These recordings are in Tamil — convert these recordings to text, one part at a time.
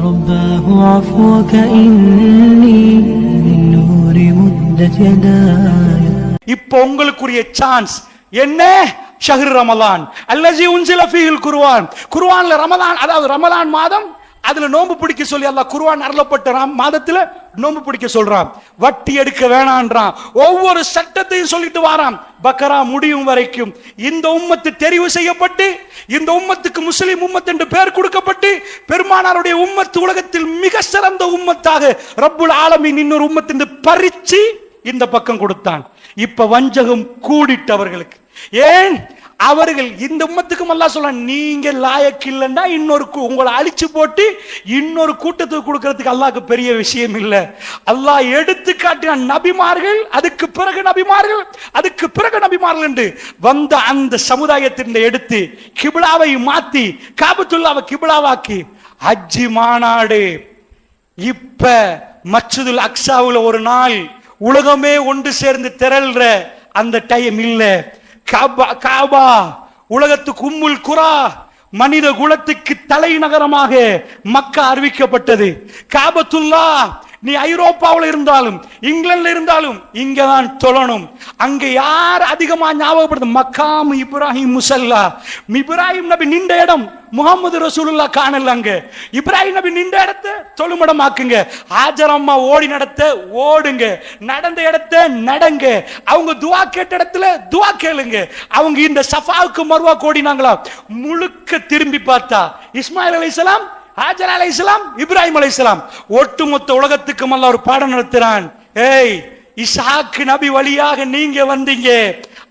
رباه عفوك إني من نور مدت يداي. இப்போ உங்களுக்குரிய சான்ஸ் என்ன? ஷஹ்ரு ரமலான் அல்லஸி உன்சில ஃபீஹில் குர்ஆன். குர்ஆன்ல ரமலான், அதாவது ரமலான் மாதம், அதுல நோன்பு பிடிக்க சொல்லி அல்லாஹ் குர்ஆன் அருளப்பட்ட மாதத்துல நோன்பு பிடிக்க சொல்றான். வட்டி எடுக்க வேணான்றான். ஒவ்வொரு சட்டத்தையும் சொல்லிட்டு வாரான். பக்கரா முடியும் வரைக்கும் இந்த உம்மத்து தெரிவு செய்யப்பட்டு, இந்த உம்மத்துக்கு முஸ்லிம் உம்மத் என்று பெயர் கொடுக்கப்பட்டு, பெருமானாருடைய உம்மத்து உலகத்தில் மிக சிறந்த உம்மத்தாக ரப்புல் ஆலமீன் இன்னொரு உம்மத் என்று பறிச்சு இந்த பக்கம் கொடுத்தான். இப்ப வஞ்சகம் கூடிட்டவர்களுக்கு. ஏன்? அவர்கள் இந்த உம்மத்துக்கும் அல்லாஹ் சொல்ல, நீங்க லாயக்கு இல்லைன்னா இன்னொரு உங்களை அழிச்சு போட்டு இன்னொரு கூட்டத்துக்கு கொடுக்கறதுக்கு அல்லாஹ்க்கு பெரிய விஷயம் இல்லை. அல்லாஹ் எடுத்து காட்டின நபிமார்கள், அதுக்கு பிறகு நபிமார்கள், அதுக்கு பிறகு நபிமார்கள் என்று வந்த அந்த சமுதாயத்தின் எடுத்து கிபிலாவை மாத்தி காபத்துல்லாவை கிபிலாவாக்கி ஹஜ்ஜி மாநாடு. இப்ப மஸ்ஜிதுல் அக்ஸாவுல ஒரு நாள் உலகமே ஒன்று சேர்ந்து திரள்ற அந்த டைம் இல்ல. காபா உலகத்துக்கு உம்முல் குரா, மனித குலத்துக்கு தலைநகரமாக மக்கா அறிவிக்கப்பட்டது. காபத்துல்லா, நீ ஐரோப்பாவில் இருந்தாலும் இங்கிலாந்துல இருந்தாலும் இங்கதான் தொழணும். அங்க யார் அதிகமா ஞாபகப்படுது? மக்காம் இப்ராஹிம் முசல்லா. இப்ராஹிம் நபி நின்ற இடம் முகமது ரசூலுல்லாஹ் காணல. அங்க இப்ராஹிம் நபி நின்ற இடத்தை தொழுமிடமாக்குங்க. ஹாஜர் அம்மா ஓடி நடத்த ஓடுங்க, நடந்த இடத்த நடங்க, அவங்க துவா கேட்ட இடத்துல துவா கேளுங்க. அவங்க இந்த சஃபாவுக்கு மர்வா கோடினாங்களா, முழுக்க திரும்பி பார்த்தா இஸ்மாயில் அலைஹிஸ்ஸலாம், ஹாஜர் அலைஹிஸ்ஸலாம், இப்ராஹிம் அலைஹிஸ்ஸலாம். ஒட்டுமொத்த உலகத்துக்கும் அல்லாஹ் ஒரு பாடம் நடத்துறான். ஏய், இஸ்ஹாக் நபி வழியாக நீங்க வந்தீங்க,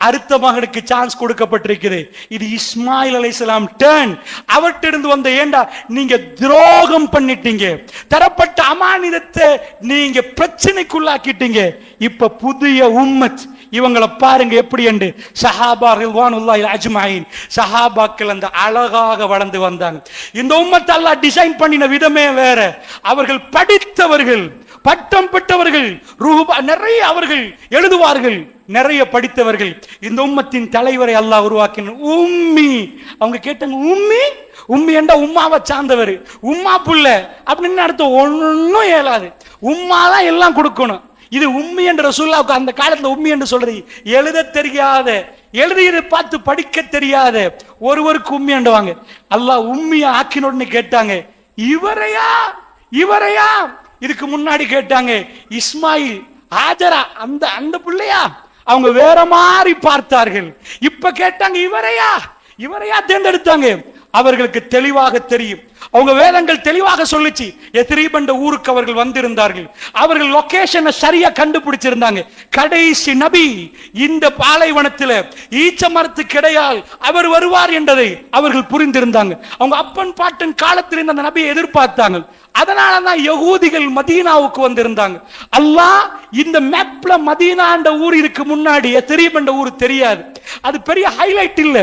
அடுத்த மகனுக்கு சான்ஸ் கொடுக்கப்பட்டிருக்கிறது. இது இஸ்மாயில் அலைஹிஸ்ஸலாம் டர்ன். அவர்கிட்ட இருந்து வந்த, ஏண்டா நீங்க துரோகம் பண்ணிட்டீங்க, தரப்பட்ட அமானிதத்தை நீங்க பிரச்சனைக்குள்ளாக்கிட்டீங்க. இப்ப புதிய உம்மத் இவங்களை பாருங்க எப்படி என்று. சஹாபா ரிضவானுல்லாஹி அஜ்மஈன், சஹாபாக்கள் அந்த அழகாக வளர்ந்து வந்தாங்க. இந்த உம்மத் அல்லாஹ் டிசைன் பண்ணின விதமே வேற. அவர்கள் படித்தவர்கள், பட்டம் பெற்றவர்கள், நிறைய அவர்கள் எழுதுவார்கள், நிறைய படித்தவர்கள். இந்த உம்மத்தின் தலைவரை அல்லாஹ் உருவாக்கினார். உம்மி. அவங்க கேட்டாங்க, உம்மி உம்மி என்றா உம்மாவை சார்ந்தவர், உம்மா புள்ள அப்படின்னு அர்த்தம். ஒன்னும் இயலாது, உம்மாதான் எல்லாம் கொடுக்கணும். இது உம்மி என்ற ரசூலுல்லாஹ்வுக்கு அந்த காலத்துல உம்மி என்று சொல்றது எழுத தெரியாத, எழுதியதை பார்த்து படிக்க தெரியாத ஒருவருக்கு உம்மி என்றுவாங்க. அல்லாஹ் உம்மிய ஆக்கினோன்னு கேட்டாங்க, இவரையா இவரையா? இதுக்கு முன்னாடி கேட்டாங்க இஸ்மாயில், ஹாஜரா, அந்த அந்த பிள்ளையா? அவங்க வேற மாதிரி பார்த்தார்கள். இப்ப கேட்டாங்க இவரையா இவரையா தேர்ந்தெடுத்தாங்க. அவர்களுக்கு தெளிவாக தெரியும், அவங்க வேதங்கள் தெளிவாக சொல்லிச்சு. எத்ரீப் என்ற ஊருக்கு அவர்கள் வந்திருந்தார்கள். அவர்கள் லொகேஷனை சரியா கண்டுபிடிச்சிருந்தாங்க. கடைசி நபி இந்த பாலைவனத்தில் ஈச்ச மரத்துக்கு கிடையால் அவர் வருவார் என்பதை அவர்கள் புரிந்திருந்தாங்க. அவங்க அப்பன் பாட்டன் காலத்தில் அந்த நபியை எதிர்பார்த்தாங்க. அதனாலதான் யகூதிகள் மதீனாவுக்கு வந்திருந்தாங்க. அல்லாஹ் இந்த மேப்ல மதீனா என்ற ஊர் இருக்கு, முன்னாடி எத்ரீப் என்ற ஊர் தெரியாது. அது பெரிய ஹைலைட் இல்ல,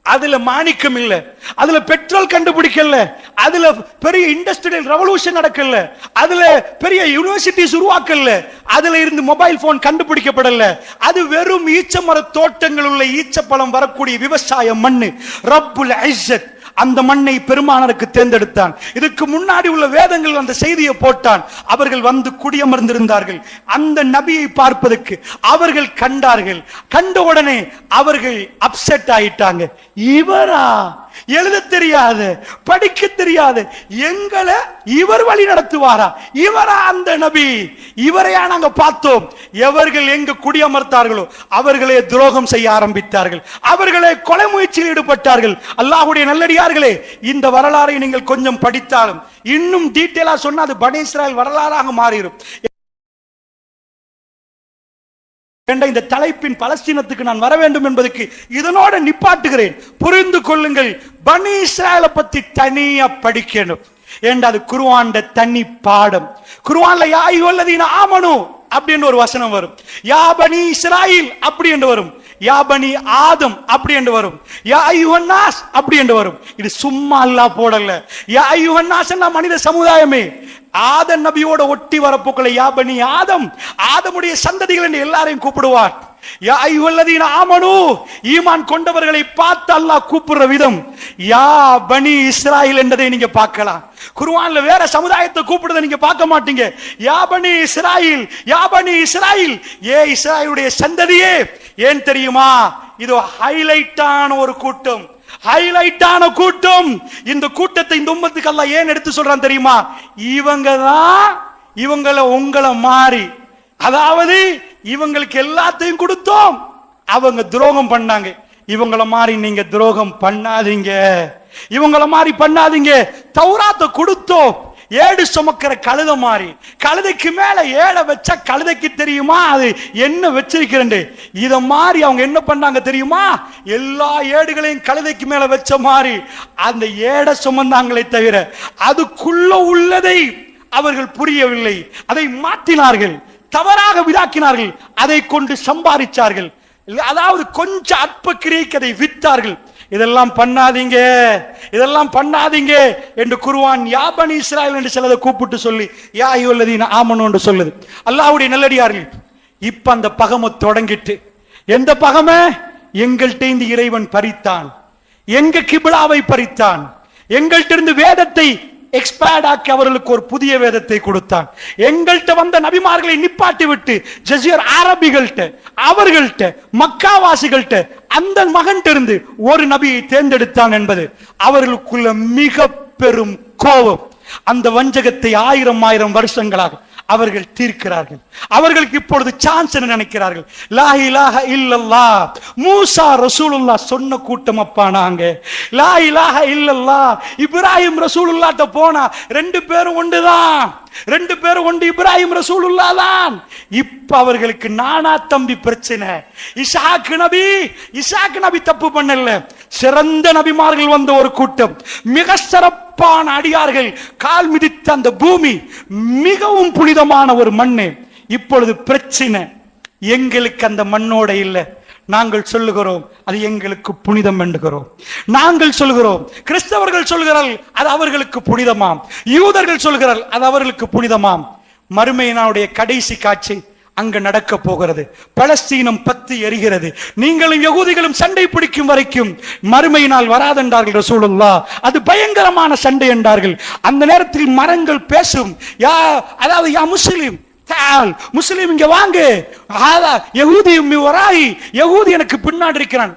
அதுல மாணிக்கம் இல்ல, அதுல பெட்ரோல் கண்டுபிடிக்கல, அதுல பெரிய இண்டஸ்ட்ரியல் ரெவல்யூஷன் நடக்கல, அதுல பெரிய யூனிவர்சிட்டிஸ் உருவாக்கல, அதுல இருந்து மொபைல் போன் கண்டுபிடிக்கப்படல. அது வெறும் ஈச்சமர தோட்டங்கள் உள்ள ஈச்சப்பழம் வரக்கூடிய விவசாய மண்ணு. ரப்புல் இஸ்ஸத் அந்த மண்ணை பெருமானாருக்கு தேர்ந்தெடுத்தான். இதுக்கு முன்னாடி உள்ள வேதங்கள் அந்த செய்தியை போட்டான். அவர்கள் வந்து குடியமர்ந்திருந்தார்கள். அந்த நபியை பார்ப்பதற்கு அவர்கள் கண்டார்கள். கண்ட உடனே அவர்கள் அப்செட் ஆயிட்டாங்க. இவரா? எழுத தெரியாது, படிக்க தெரியாது, எங்களை இவர் வழி நடத்துவாரா? இவரா அந்த நபி? இவரையா நாங்க பார்த்தோம்? எவர்கள் எங்க குடியமர்த்தார்களோ அவர்களே துரோகம் செய்ய ஆரம்பித்தார்கள், அவர்களே கொலை முயற்சியில் ஈடுபட்டார்கள். அல்லாஹ்வுடைய நல்லடியார்களே, இந்த வரலாறை நீங்கள் கொஞ்சம் படித்தாலும் இன்னும் டீட்டெயிலா சொன்னா அது பனி இஸ்ராயேல் வரலாறாக மாறிடும். இந்த தலைப்பின் பலஸ்தீனத்துக்கு நான் வர வேண்டும் என்பதற்கு இதனோட நிப்பாட்டுகிறேன். புரிந்து கொள்ளுங்கள், பனி இஸ்ராயேலை பத்தி தனியா படிக்கணும். ஏண்டா அது குர்ஆன்ல தனி பாடம். குர்ஆன்ல யா அய்யுஹல்லதீன ஆமனு அப்படின்னு ஒரு வசனம் வரும், யா பனி இஸ்ராயீல் அப்படி என்று வரும், யா பனி ஆதம் அப்படி என்று வரும், யா அய்யுஹன் நாஸ் அப்படி என்று வரும். இது சும்மா அல்லாஹ் போடல. யா அய்யுஹன் நாஸ் மனித சமுதாயமே. ஆதம் நபியோட ஒட்டி வரப்போக்களை யா பனி ஆதம், ஆதமுடைய சந்ததிகள் என்று எல்லாரையும் கூப்பிடுவார். யா அய்யுஹல்லதீன ஆமனூ, ஈமான் கொண்டவர்களை பார்த்து அல்லாஹ் கூப்பிடுற விதம் யா பனி இஸ்ராயில் என்றதை நீங்க பார்க்கலாம். குர்ஆன்ல வேற சமுதாயத்தை கூப்பிடுறதை நீங்க பார்க்க மாட்டீங்க. யா பனி இஸ்ராயில், யா பனி இஸ்ராயில், ஏ இஸ்ராயலுடைய சந்ததியே. ஏன் தெரியுமா? இது ஹைலைட்டான ஒரு கூட்டம், ஹைலைட்டான கூட்டம். இந்த கூட்டத்தை இந்த உம்மத்துக்கு அல்லாஹ் ஏன் எடுத்து சொல்றான் தெரியுமா? இவங்க தான் இவங்களை உங்களை மாறி, அதாவது இவங்களுக்கு எல்லாத்தையும் கொடுத்தோம், அவங்க துரோகம் பண்ணாங்க. இவங்கள மாதிரி நீங்க துரோகம் பண்ணாதீங்க, இவங்கள மாதிரி பண்ணாதீங்க. தௌராத்தை கொடுத்தோம், ஏடு சுமக்கிற கழுத மாதிரி, கழுதைக்கு மேல ஏடை வச்சா கழுதைக்கு தெரியுமா அது என்ன வச்சிருக்கிறேன். இத மாதிரி அவங்க என்ன பண்ணாங்க தெரியுமா? எல்லா ஏடுகளையும் கழுதைக்கு மேல வச்ச மாதிரி அந்த ஏடை சுமந்தாங்களே தவிர அதுக்குள்ள உள்ளதை அவர்கள் புரியவில்லை. அதை மாற்றினார்கள், தவறாக விதாக்கினார்கள், அதை கொண்டு சம்பாதிச்சார்கள். அதாவது கொஞ்சம் அற்ப கிரியைக்கு அதை வித்தார்கள். இதெல்லாம் பண்ணாதீங்க, இதெல்லாம் பண்ணாதீங்க என்று குர்ஆன் யா பனி இஸ்ராயில் என்று சிலதை கூப்பிட்டு சொல்லி யா அய்யுஹல்லதீன ஆமனூ என்று சொல்லுது. அல்லாஹ்வுடைய நல்லடியார்கள், இப்ப அந்த பகமை தொடங்கிட்டு, எந்த பகமை? எங்கள்கிட்ட இந்த இறைவன் பறித்தான், எங்க கிபிலாவை பறித்தான், எங்கள்கிட்ட இருந்து வேதத்தை எக்ஸ்பயர்ட் ஆக்கி அவர்களுக்கு ஒரு புதிய வேதத்தை கொடுத்தான். எங்கள்கிட்ட வந்த நபிமார்களை நிப்பாட்டி விட்டு ஜஸீர் அரபிகள்கிட்ட, அவர்கள்ட்ட, மக்காவாசிகள்கிட்ட அந்த மகன் இருந்து ஒரு நபியை தேர்ந்தெடுத்தான் என்பது அவர்களுக்குள்ள மிக பெரும் கோபம். அந்த வஞ்சகத்தை 1000 வருஷங்களாக அவர்கள் தீர்க்கிறார்கள். அவர்களுக்கு இப்பொழுது சான்ஸ் என்ன நினைக்கிறார்கள்? லா இலாஹ இல்லல்லாஹ், மூசா ரசூலுல்லாஹ் சொன்ன கூட்டம் அப்பா நாங்க. லா இலாஹ இல்லல்லாஹ், இப்ராஹிம் ரசூலுல்லாஹ்ட்ட போனா 2 பேரும் ஒன்றுதான், 2 பேரும் ஒன்று, இப்ராஹிம் ரசூலுல்லாஹ் தான். இப்ப அவர்களுக்கு நானா தம்பி பிரச்சனை. இஸ்ஹாக் நபி தப்பு பண்ணல, சிறந்த நபிமார்கள் வந்த ஒரு கூட்டம், மிக சிறப்பான அடியார்கள் கால் மிதித்த அந்த பூமி மிகவும் புனிதமான ஒரு மண்ணு. இப்பொழுது பிரச்சனை, எங்களுக்கு அந்த மண்ணோட இல்லை. நாங்கள் சொல்லுகிறோம் அது எங்களுக்கு புனிதம் என்கிறோம். நாங்கள் சொல்கிறோம், கிறிஸ்தவர்கள் சொல்கிறார்கள் அது அவர்களுக்கு புனிதமாம், யூதர்கள் சொல்கிறார்கள் அது அவர்களுக்கு புனிதமாம். மறுமையினுடைய கடைசி காட்சி அங்க நடக்க போகிறது. பலஸ்தீனம் பத்தி எரிகிறது. நீங்களும் யகூதிகளும் சண்டை பிடிக்கும் வரைக்கும் மறுமை நாள் வராதென்றார்கள் ரசூலுல்லாஹ். அது பயங்கரமான சண்டை என்றார்கள். அந்த நேரத்தில் மரங்கள் பேசும், யா அதாவது யா முஸ்லிம் முஸ்லிம் இங்க வாங்க, யகூதி எனக்கு பின்னாடி இருக்கிறான்,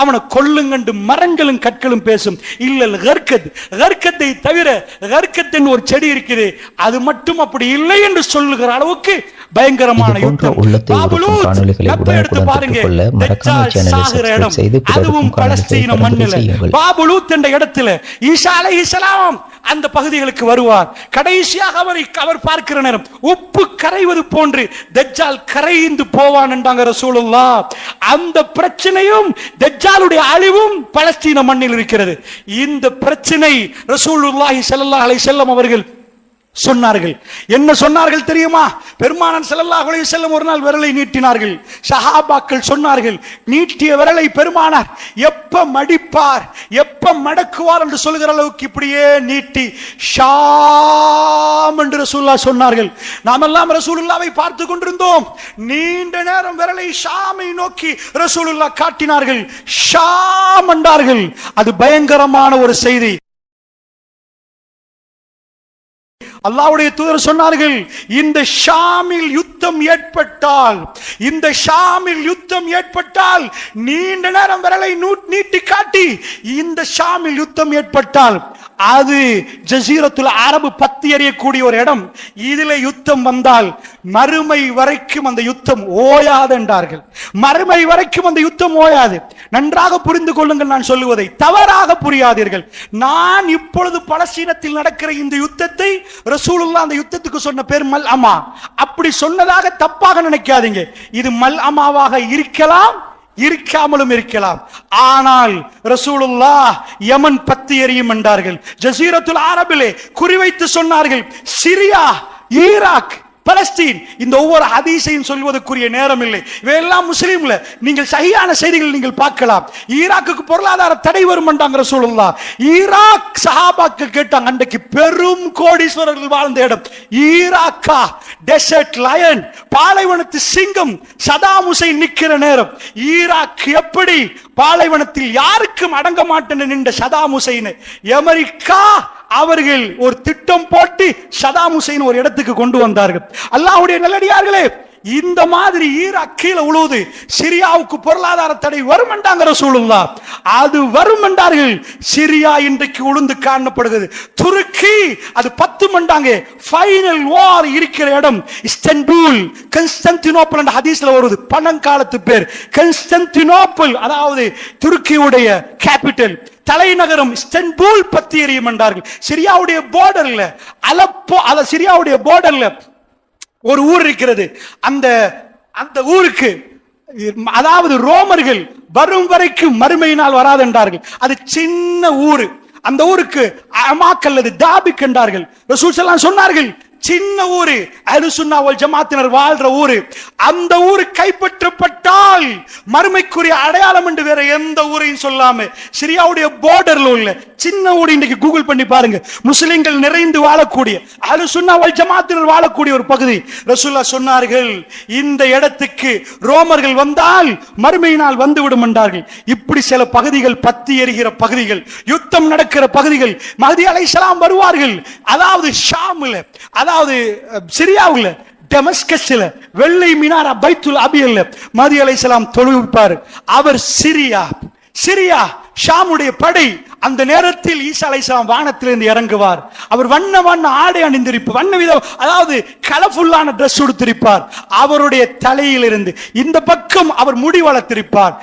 அவனை கொல்லுங்கண்டு மரங்களும் கற்களும் பேசும். இல்ல கர்க்கத்தை தவிர கர்க்கத்தின் ஒரு செடி இருக்குது, அது மட்டும் அப்படி இல்லை என்று சொல்லுகிற அளவுக்கு பயங்கரமான யுத்தம். எடுத்து பாருங்க, அதுவும் பலஸ்தீன மண்ணில் பாபுலூத் என்ற இடத்துல ஈசா அலைஹிஸ்ஸலாம் அந்த பகுதிகளுக்கு வருவார். கடைசியாக அவர் பார்க்கிற நேரம் உப்பு கரைவது போன்று தஜ்ஜால் கரைந்து போவான் என்றாங்க ரசூலுல்லாஹ். அந்த பிரச்சனையும் தஜ்ஜாலுடைய அழிவும் பலஸ்தீன மண்ணில் இருக்கிறது. இந்த பிரச்சனை ரசூலுல்லாஹி ஸல்லல்லாஹு அலைஹி வஸல்லம் அவர்கள் சொன்னார்கள். என்ன சொன்னார்கள் தெரியுமா? பெருமானார் ஸல்லல்லாஹு அலைஹி வஸல்லம் ஒரு நாள் விரலை நீட்டினார்கள். சஹாபாக்கள் சொன்னார்கள், நீட்டிய விரலை பெருமானார் எப்ப மடிப்பார், எப்ப மடக்குவார் என்று சொல்கிற அளவுக்கு இப்படியே நீட்டி ஷாம் என்று ரசூலுல்லாஹ் சொன்னார்கள். நாமெல்லாம் ரசூலுல்லாஹ்வை பார்த்து கொண்டிருந்தோம். நீண்ட நேரம் விரலை ஷாமை நோக்கி ரசூலுல்லாஹ் காட்டினார்கள், ஷாம் என்றார்கள். அது பயங்கரமான ஒரு செய்தி. அல்லாஹ்வுடைய தூதர் சொன்னார்கள், இந்த ஷாமில் யுத்தம் ஏற்பட்டால் நீண்ட நேரம் விரலை நீட்டி காட்டி இந்த ஷாமில் யுத்தம் ஏற்பட்டால் அது ஜஸீரத்துல் அரபு பத்தி எறியக்கூடிய ஒரு இடம். இதிலே யுத்தம் வந்தால் மறுமை வரைக்கும் அந்த யுத்தம் ஓயாது என்றார்கள். மறுமை வரைக்கும் அந்த யுத்தம் ஓயாது. நன்றாக புரிந்து கொள்ளுங்கள், நான் சொல்லுவதை தவறாக புரியாதீர்கள். நான் இப்பொழுது பலஸ்தீனத்தில் நடக்கிற இந்த யுத்தத்தை ரசூலுல்லாஹ் அந்த யுத்தத்துக்கு சொன்ன பேர் மல் அமா. அப்படி சொன்னதாக தப்பாக நினைக்காதீங்க. இது மல் அமாவாக இருக்கலாம், இருக்காமலும் இருக்கலாம். ஆனால் ரசூலுல்லாஹ் யமன் பத்தி எரியும் என்றார்கள். ஜஸீரத்துல் அரபிலே குறிவைத்து சொன்னார்கள், சிரியா, ஈராக் பலஸ்தீன். இந்த ஒவ்வொரு ஹதீஸையும் சொல்வதற்குரிய நேரம் இல்லை, இவையெல்லாம் முஸ்லீம்ல நீங்கள் சஹீஹான செய்திகள் நீங்கள் பார்க்கலாம். ஈராக்குக்கு பொருளாதார தடை வரும் என்றாங்க ரசூலுல்லாஹ். ஈராக் சஹாபாக்கள் கேட்டாங்க, அன்றைக்கு பெரும் கோடீஸ்வரர்கள் வாழ்ந்த இடம் ஈராக்கா? டெசர்ட் லயன், பாலைவனத்து சிங்கம் சதாம் ஹுசைன் நிற்கிற நேரம். ஈராக் எப்படி பாலைவனத்தில் யாருக்கும் அடங்க மாட்டேன்னு நின்ற சதாம் ஹுசைன், அமெரிக்கா அவர்கள் ஒரு திட்டம் போட்டு சதாம் ஹுசைன் ஒரு இடத்துக்கு கொண்டு வந்தார்கள். அல்லாஹ்வுடைய நல்லடியார்களே, இந்த மாதிரி ஈராக் கீழே உழுவுது, சிரியாவுக்கு பொருளாதார தடை வரும் என்றாங்க ரசூலுல்லாஹ். அது வரும் என்றார்கள். சிரியா இன்றைக்கு உளுந்து காணப்படுகிறது. துருக்கி அது 10 மண்டாங்க. ஃபைனல் வார் இருக்கிற இடம் இஸ்தான்புல், கான்ஸ்டான்டினோப்பிள் என்ற ஹதீஸ்ல வருது. பழங்காலத்து பேர் கான்ஸ்டான்டினோப்பிள், அதாவது துருக்கியுடைய கேபிட்டல், தலைநகரம் இஸ்தான்புல் பத்தி எரியும் என்றார்கள். சிரியாவுடைய பார்டர்ல அலப்போ, சிரியாவுடைய பார்டர்ல ஒரு ஊர் இருக்கிறது. அந்த ஊருக்கு, அதாவது ரோமர்கள் வரும் வரைக்கும் மறுமை நாள் வராது என்றார்கள். அது சின்ன ஊரு. அந்த ஊருக்கு அமாக் அல்லது தாபிக் என்றார்கள். ரசூல் ஸல்லல்லாஹு அலைஹி வஸல்லம் சொன்னார்கள், சின்ன ஊரு, அஹ்லுஸ் சுன்னா வல் ஜமாத்தினர் வாழ்ற ஊரு. அந்த ஊரு கைப்பற்றப்பட்டால் மறுமைக்குரிய அடையாளம் என்று வேற எந்த ஊரையும் சொல்லாம சிரியாவுடைய பார்டர்ல உள்ள சின்ன ஊர், இன்னைக்கு கூகுள் பண்ணி பாருங்க, முஸ்லிம்கள் நிறைந்து வாழக்கூடிய, அஹ்லுஸ் சுன்னா வல் ஜமாத்தினர் வாழக்கூடிய ஒரு பகுதி. ரசூலுல்லாஹ் சொன்னார்கள், இந்த இடத்துக்கு ரோமர்கள் வந்தால் மறுமையினால் வந்து விடும் என்றார்கள். இப்படி சில பகுதிகள் பத்தி எரிகிற பகுதிகள், யுத்தம் நடக்கிற பகுதிகள். மஹ்தி அலைஹிஸ்ஸலாம் வருவார்கள். அதாவது ஷாம்ல, அதாவது சிரியாவுல டெமஸ்கஸ்ல வெள்ளை மினாரா பைத்துல் அபியல்ல மஹ்தி அலைஹிஸ்ஸலாம் தொழுவிப்பார். அவர் சிரியா ஷாமுடைய படை. அந்த நேரத்தில் ஈசா அலைஹிஸ்ஸலாம் வானத்திலிருந்து இறங்குவார். அவர் வண்ண வண்ண ஆடை அணிந்திருப்பார், வண்ண விதம், அதாவது கலர்ஃபுல்லான டிரஸ் உடுத்திருப்பார். அவருடைய தலையிலிருந்து இந்த பக்கம் அவர் முடி வளர்த்திருப்பார்.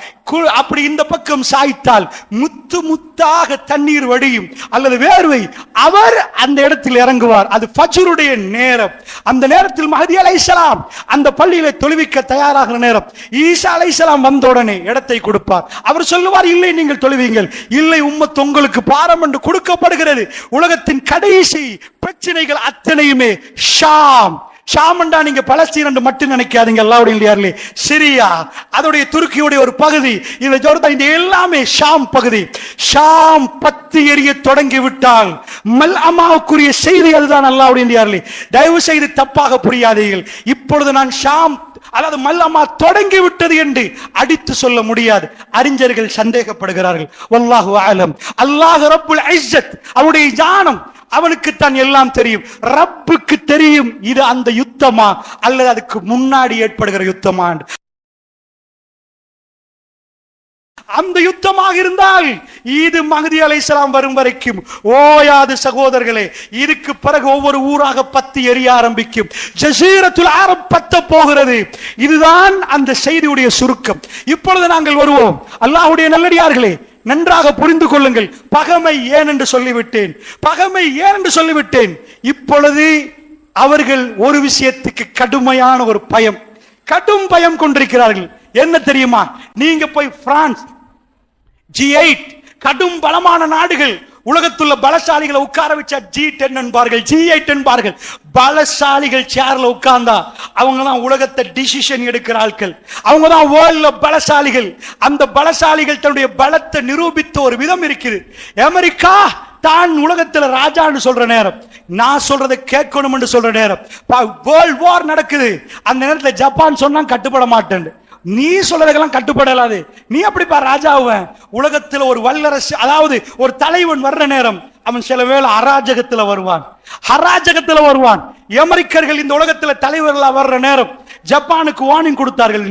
அப்படி இந்த பக்கம் சாய்த்தால் முத்து முத்தாக தண்ணீர் வடியும் அல்லது வேர்வை. அவர் அந்த இடத்தில் இறங்குவார். அது ஃபஜ்ருடைய நேரம். அந்த நேரத்தில் மஹ்தி அலைஹிஸ்ஸலாம் அந்த பள்ளியிலே தொழுவிக்க தயாராகிற நேரம். ஈசா அலைஹிஸ்ஸலாம் வந்த உடனே இடத்தை கொடுப்பார். அவர் சொல்லுவார், இல்லை நீங்கள் தொழுவீங்கள், இல்லை உம்மத் உங்களுக்கு பாரம் என்று கொடுக்கப்படுகிறது. உலகத்தின் கடைசி பிரச்சனைகள் அத்தனையுமே ஷாமண்டா, நீங்க பலஸ்தீன் என்று மட்டும் நினைக்காதீங்க. அல்லாஹ்வுடைய சிரியா, அதோடைய துருக்கியுடைய ஒரு பகுதி, இந்த எல்லாமே ஷாம் பகுதி. ஷாம் பத்தி எரிய தொடங்கி விட்டால் மல்அமாவுக்குரிய செய்தி அதுதான். அல்லாஹ்வுடைய தயவு செய்து தப்பாக புரியாதீர்கள். இப்பொழுது நான் ஷாம், அதாவது மல்அமா தொடங்கி விட்டது என்று அடித்து சொல்ல முடியாது. அறிஞர்கள் சந்தேகப்படுகிறார்கள். வல்லாஹு அலம். அல்லாஹ் ரப்புல் இஸ்ஸத், அவருடைய ஞானம், அவனுக்கு தான் எல்லாம் தெரியும். ரப்புக்கு தெரியும் இது அந்த யுத்தமா அல்லது அதுக்கு முன்னாடி ஏற்படுகிற யுத்தமா. அந்த யுத்தமாக இருந்தால் இது மஹ்தி அலைஹிஸ்ஸலாம் வரும் வரைக்கும் ஓயாது சகோதரர்களே. இதுக்கு பிறகு ஒவ்வொரு ஊராக பத்தி எரிய ஆரம்பிக்கும். ஜஸீரத்துல் அரப் பத்த போகிறது. இதுதான் அந்த செய்தியுடைய சுருக்கம். இப்பொழுது நாங்கள் வருவோம். அல்லாஹ்வுடைய நல்லடியார்களே, நன்றாக புரிந்து கொள்ளுங்கள். பகைமை ஏன் என்று சொல்லிவிட்டேன். இப்பொழுது அவர்கள் ஒரு விஷயத்துக்கு கடுமையான ஒரு பயம், கடும் பயம் கொண்டிருக்கிறார்கள். என்ன தெரியுமா? நீங்க போய் பிரான்ஸ், G8 கடும் பலமான நாடுகள், உலகத்துள்ள பலசாலிகளை உட்கார வச்சா G10 என்பார்கள், G8 என்பார்கள். பலசாலிகள் சேர்ல உட்கார்ந்தா அவங்க தான் உலகத்தை டிசிஷன் எடுக்கிற ஆட்கள். அவங்க தான் வேர்ல்ட்ல பலசாலிகள். அந்த பலசாலிகள் தன்னுடைய பலத்தை நிரூபித்த ஒரு விதம் இருக்குது. அமெரிக்கா தான் உலகத்துல ராஜான்னு சொல்ற நேரம், நான் சொல்றதை கேட்கணும் என்று சொல்ற நேரம், வேர்ல்ட் வார் நடக்குது. அந்த நேரத்தில் ஜப்பான் சொன்னா கட்டுப்பட மாட்டேன், நீ சொல்றதுக்கெல்லாம் கட்டுப்படலாது, நீ அப்படிப்பா ராஜாவுவன். உலகத்துல ஒரு வல்லரசு, அதாவது ஒரு தலைவன் வர்ற நேரம் அவன் சில வேளை அராஜகத்துல வருவான். அமெரிக்கர்கள் இந்த உலகத்துல தலைவர்களா வர்ற நேரம் ஜப்பானுக்கு வார்னிங் கொடுத்தார்கள்,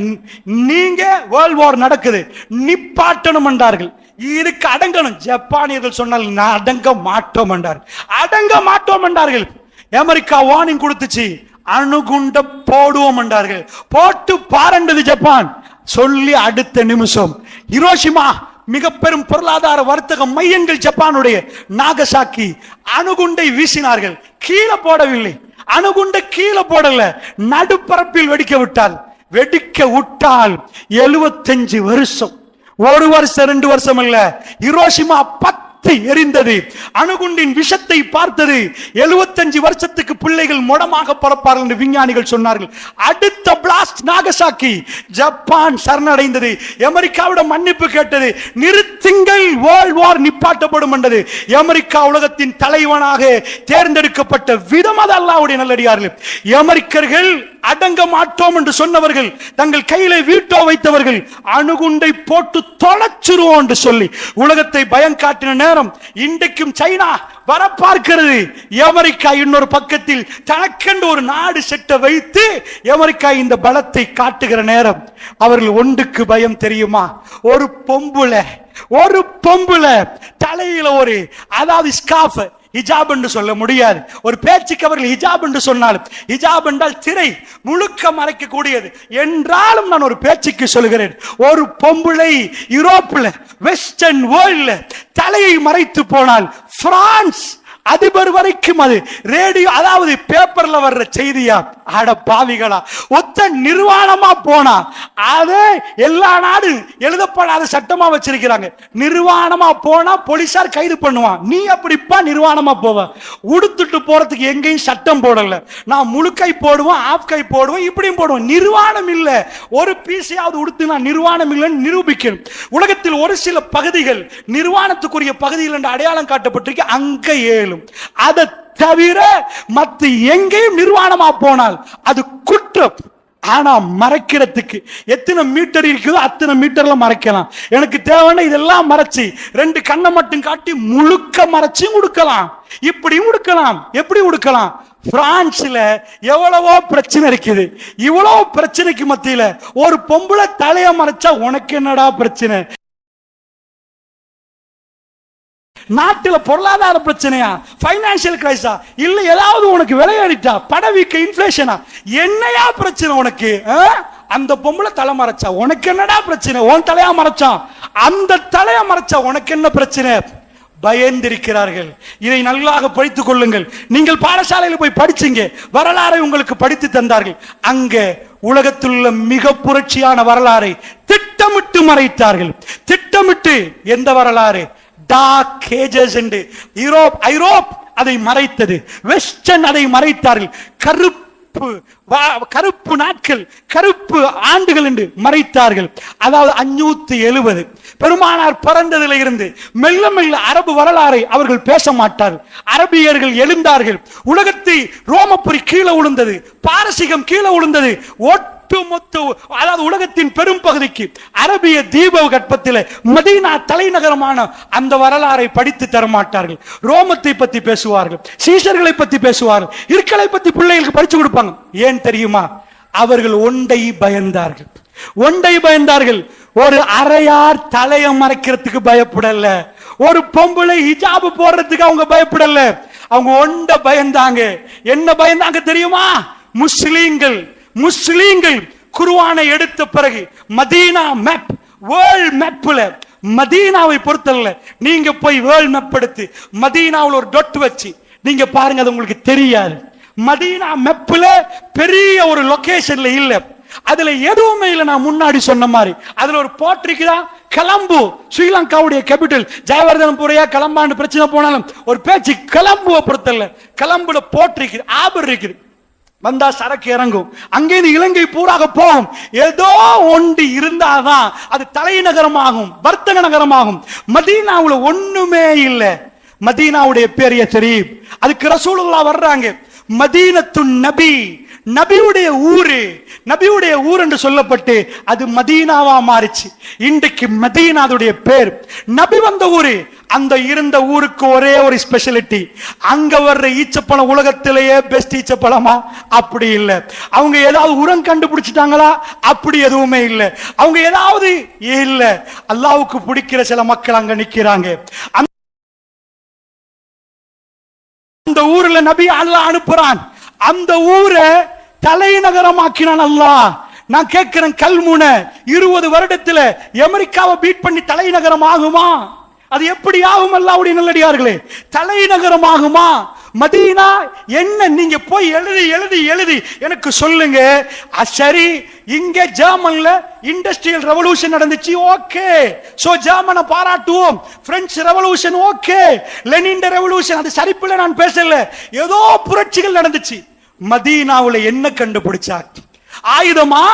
நீங்க வேர்ல்ட் வார் நடக்குது, நிப்பாட்டணும் என்றார்கள். இதுக்கு அடங்கணும். ஜப்பானியர்கள் சொன்னால் நான் அடங்க மாட்டோம் என்றார்கள். அமெரிக்கா வார்னிங் கொடுத்துச்சு, அணுகுண்ட போடுவோம் என்றார்கள். போட்டு பாரண்டது ஜப்பான். சொல்லி அடுத்த நிமிஷம் ஹிரோஷிமா, மிக பெரும் பொருளாதார வர்த்தக மையங்கள் ஜப்பானுடைய நாகசாக்கி, அணுகுண்டை வீசினார்கள். கீழே போடவில்லை, அணுகுண்டை கீழே போடல, நடுப்பரப்பில் வெடிக்க விட்டால் 75 வருஷம், 1 வருஷம் 2 வருஷம் இல்ல, ஹிரோஷிமா பார்த்து எரிந்தது. அணுகுண்டின் விஷத்தை பார்த்தது. 75 வருஷத்துக்கு பிள்ளைகள் முடமாக பிறப்பார்கள் என்று விஞ்ஞானிகள் சொன்னார்கள். அடுத்த பிளாஸ்ட் நாகசாக்கி, ஜப்பான் சரணடைந்தது. அமெரிக்காவிடம் மன்னிப்பு கேட்டது. நிறுத்துங்கள், வேர்ல்ட் வார் நிப்பாட்டப்படும் என்றது. அமெரிக்கா உலகத்தின் தலைவனாக தேர்ந்தெடுக்கப்பட்ட விதம் அது அல்லாஹ்வுடைய நல்லடியார்கள். அமெரிக்கர்கள் அடங்க மாட்டோம் என்று சொன்னவர்கள், தங்கள் கையிலே வீட்டோ வைத்தவர்கள், அணுகுண்டை போட்டு தொலைச்சிருவோம் என்று சொல்லி உலகத்தை பயம் காட்டின நேரம் இன்றைக்கும் சைனா வர பார்க்கிறது. அமெரிக்கா இன்னொரு பக்கத்தில் தனக்கென்று ஒரு நாடு செட்ட வைத்து அமெரிக்கா இந்த பலத்தை காட்டுகிற நேரம் அவர்கள் ஒன்றுக்கு பயம் தெரியுமா? ஒரு பொம்புல தலையில ஒரு, அதாவது ஸ்கார்ஃப், ஹிஜாப் என்று சொல்ல முடியாது, ஒரு பேச்சுக்கு அவர்கள் ஹிஜாப் என்று சொன்னாலும், ஹிஜாப் என்றால் திரை முழுக்க மறைக்கக்கூடியது என்றாலும் நான் ஒரு பேச்சுக்கு சொல்கிறேன், ஒரு பொம்பளை யூரோப்ல வெஸ்டர்ன் வேர்ல்ட்ல தலையை மறைத்து போனால் பிரான்ஸ் அதிபர் வரைக்கும் அது ரேடியோ, அதாவது பேப்பர்ல வர்ற செய்தியா? அட பாவிகளா, ஒத்த நிர்வாணமா போனா அதே எல்லா நாடு எழுதப்படாத சட்டமா வச்சிருக்கிறாங்க. நிர்வாணமா போனா போலீசார் கைது பண்ணுவான். நீ அப்படிப்பா நிர்வாணமா போவ? உடுத்துட்டு போறதுக்கு எங்கேயும் சட்டம் போடல. நான் முழுக்கை போடுவேன், ஆஃப் கை போடுவேன், இப்படியும் போடுவேன். நிர்வாணம் இல்ல. ஒரு பீஸையாவது உடுத்து நான் நிர்வாணம் இல்லைன்னு நிரூபிக்கணும். உலகத்தில் ஒரு சில பகுதிகள் நிர்வாணத்துக்குரிய பகுதிகள் என்று அடையாளம் காட்டப்பட்டிருக்கு, அங்க ஏழும். அதை தவிர மற்ற எங்கேயும் நிர்வாணமா போனால் அது குற்றம். ஆனா மறைக்கிறதுக்கு எத்தனை மீட்டர் இருக்குதோ அத்தனை மீட்டர்ல மறைக்கலாம். எனக்கு தேவைன்னா இதெல்லாம் மறைச்சு 2 கண்ணை மட்டும் காட்டி முழுக்க மறைச்சு உடுக்கலாம். இப்படியும் உடுக்கலாம். எப்படி உடுக்கலாம்? பிரான்ஸ்ல எவ்வளவோ பிரச்சனை இருக்குது. இவ்வளவு பிரச்சனைக்கு மத்தியில ஒரு பொம்பளை தலைய மறைச்சா உனக்கு என்னடா பிரச்சனை? நாட்டில் பொருளாதார பிரச்சனையா, பைனான்சியல் கிரைஸா, இல்ல ஏதாவது உனக்கு விலையேறிட்டா, படவீக்க, இன்ஃப்ளேஷனா, என்னையா பிரச்சனை உனக்கு? அந்த பொம்பளை தலை மறைச்சா உனக்கு என்னடா பிரச்சனை? உன் தலையா மறைச்சான், அந்த தலையா மறைச்சா உனக்கு என்ன பிரச்சனை? பயந்திருக்கிறார்கள். இதை நல்லாக படித்துக் கொள்ளுங்கள். நீங்கள் பாடசாலையில் போய் படிச்சீங்க, வரலாறை உங்களுக்கு படித்து தந்தார்கள். அங்க உலகத்தில் உள்ள மிக புரட்சியான வரலாறை திட்டமிட்டு மறைத்தார்கள். திட்டமிட்டு. எந்த வரலாறு? டார்க் ஏஜஸ் என்று ஐரோப் அதை மறைத்தது, வெஸ்டர்ன் அதை மறைத்தார்கள். கருப்பு நாட்கள், கருப்பு ஆண்டுகள் என்று மறைத்தார்கள். அதாவது 570 பெருமானார் பிறந்ததில் இருந்து மெல்ல மெல்ல அரபு வரலாறை அவர்கள் பேச மாட்டார்கள். அரபியர்கள் எழுந்தார்கள். உலகத்தை ரோமபுரி கீழே விழுந்தது, பாரசீகம் கீழே விழுந்தது. அதாவது உலகத்தின் பெரும் பகுதிக்கு அரபிய தீப கற்பத்தில் மதீனா தலைநகரமான அந்த வரலாறை படித்து தரமாட்டார்கள். ரோமத்தை பத்தி பேசுவார்கள், சீசர்களை பத்தி பேசுவார்கள், இருக்களை பத்தி பிள்ளைகளுக்கு படிச்சு கொடுப்பாங்க. ஏன் தெரியுமா? அவர்கள் ஒன்றை பயந்தார்கள். ஒரு அரையார் தலையை மறைக்கிறதுக்கு பயப்படல. ஒரு பொம்பளை ஹிஜாப் போடுறதுக்கு அவங்க பயப்படல. அவங்க ஒன்றை பயந்தாங்க. என்ன பயந்தாங்க தெரியுமா? முஸ்லிம்கள் குர்ஆனை எடுத்த பிறகு மதீனா மேப், வேர்ல்ட் மேப்ல மதீனாவை பொறுத்தல, நீங்க போய் வேர்ல்ட் மேப் எடுத்து மதீனாவில் ஒரு டொட் வச்சு நீங்க பாருங்க, அது உங்களுக்கு தெரியாது. மதீனா மேப்ல பெரிய ஒரு லொகேஷன்ல இல்ல, அதுல எதுவுமே இல்ல. நான் முன்னாடி சொன்ன மாதிரி அதுல ஒரு போட்டிருக்குதா, கொலம்போ, ஸ்ரீலங்காவுடைய கேபிட்டல். ஜெயவர்தனபுரையா கொலம்பான்னு பிரச்சனை போனாலும் ஒரு பேச்சு கொலம்புவை பொறுத்தல. கொலம்புல போட்டிருக்கு, ஆபர் இருக்குது, வந்தா சரக்கு இறங்கும். அங்கே இலங்கை பூராக போகும். ஏதோ ஒன்று இருந்தாதான் அது தலைநகரமாகும், வர்த்தக நகரமாகும். மதீனாவுல ஒண்ணுமே இல்லை. மதீனாவுடைய பேரிய தெரியும். அதுக்கு ரசூலுல்லாஹ் வர்றாங்க. மதீனத்து நபி, நபியுடைய ஊர் என்று சொல்லப்பட்டு அது மதீனாவா மாறிச்சு. இன்றைக்கு மதீனாவுடைய பேர். நபி வந்த ஊரு. அந்த இருந்த ஊருக்கு ஒரே ஒரு ஸ்பெஷாலிட்டி, அங்க வர்ற ஈச்சப்பழம் உலகத்திலேயே பெஸ்ட் ஈச்சப்பழமா? அப்படி இல்ல. அவங்க ஏதாவது உரம் கண்டுபிடிச்சிட்டாங்களா? அப்படி எதுவுமே இல்ல. அவங்க ஏதாவது இல்ல. அல்லாஹ்வுக்கு பிடிக்கிற சில மக்கள் அங்க நிக்கிறாங்க. அந்த ஊர்ல நபி அல்லாஹ் அனுப்புறான். அந்த ஊரை தலைநகரமாக்கினான் அல்லாஹ். நான் கேட்கிறேன், கல்முனை 20 வருடத்துல அமெரிக்காவை பீட் பண்ணி தலைநகரம் ஆகுமா? அது எப்படி ஆகும்? அல்லாஹ்வுடைய நல்லடியார்களே, தலைநகரம் ஆகுமா? மதீனா என்ன, நீங்க போய் எழுதி எழுதி எழுதி எனக்கு சொல்லுங்க. சரி, இங்க ஜெர்மன்ல இண்டஸ்ட்ரியல் ரெவல்யூஷன் நடந்துச்சு, ஓகே, சோ ஜெர்மனை பாராட்டுவோம். French revolution okay, Lenin revolution, அது சரிப்பில்லை, நான் பேசல. ஏதோ புரட்சிகள் நடந்துச்சு. மதீனாவுல என்ன கண்டுபிடிச்சாங்க? ஆயுதமா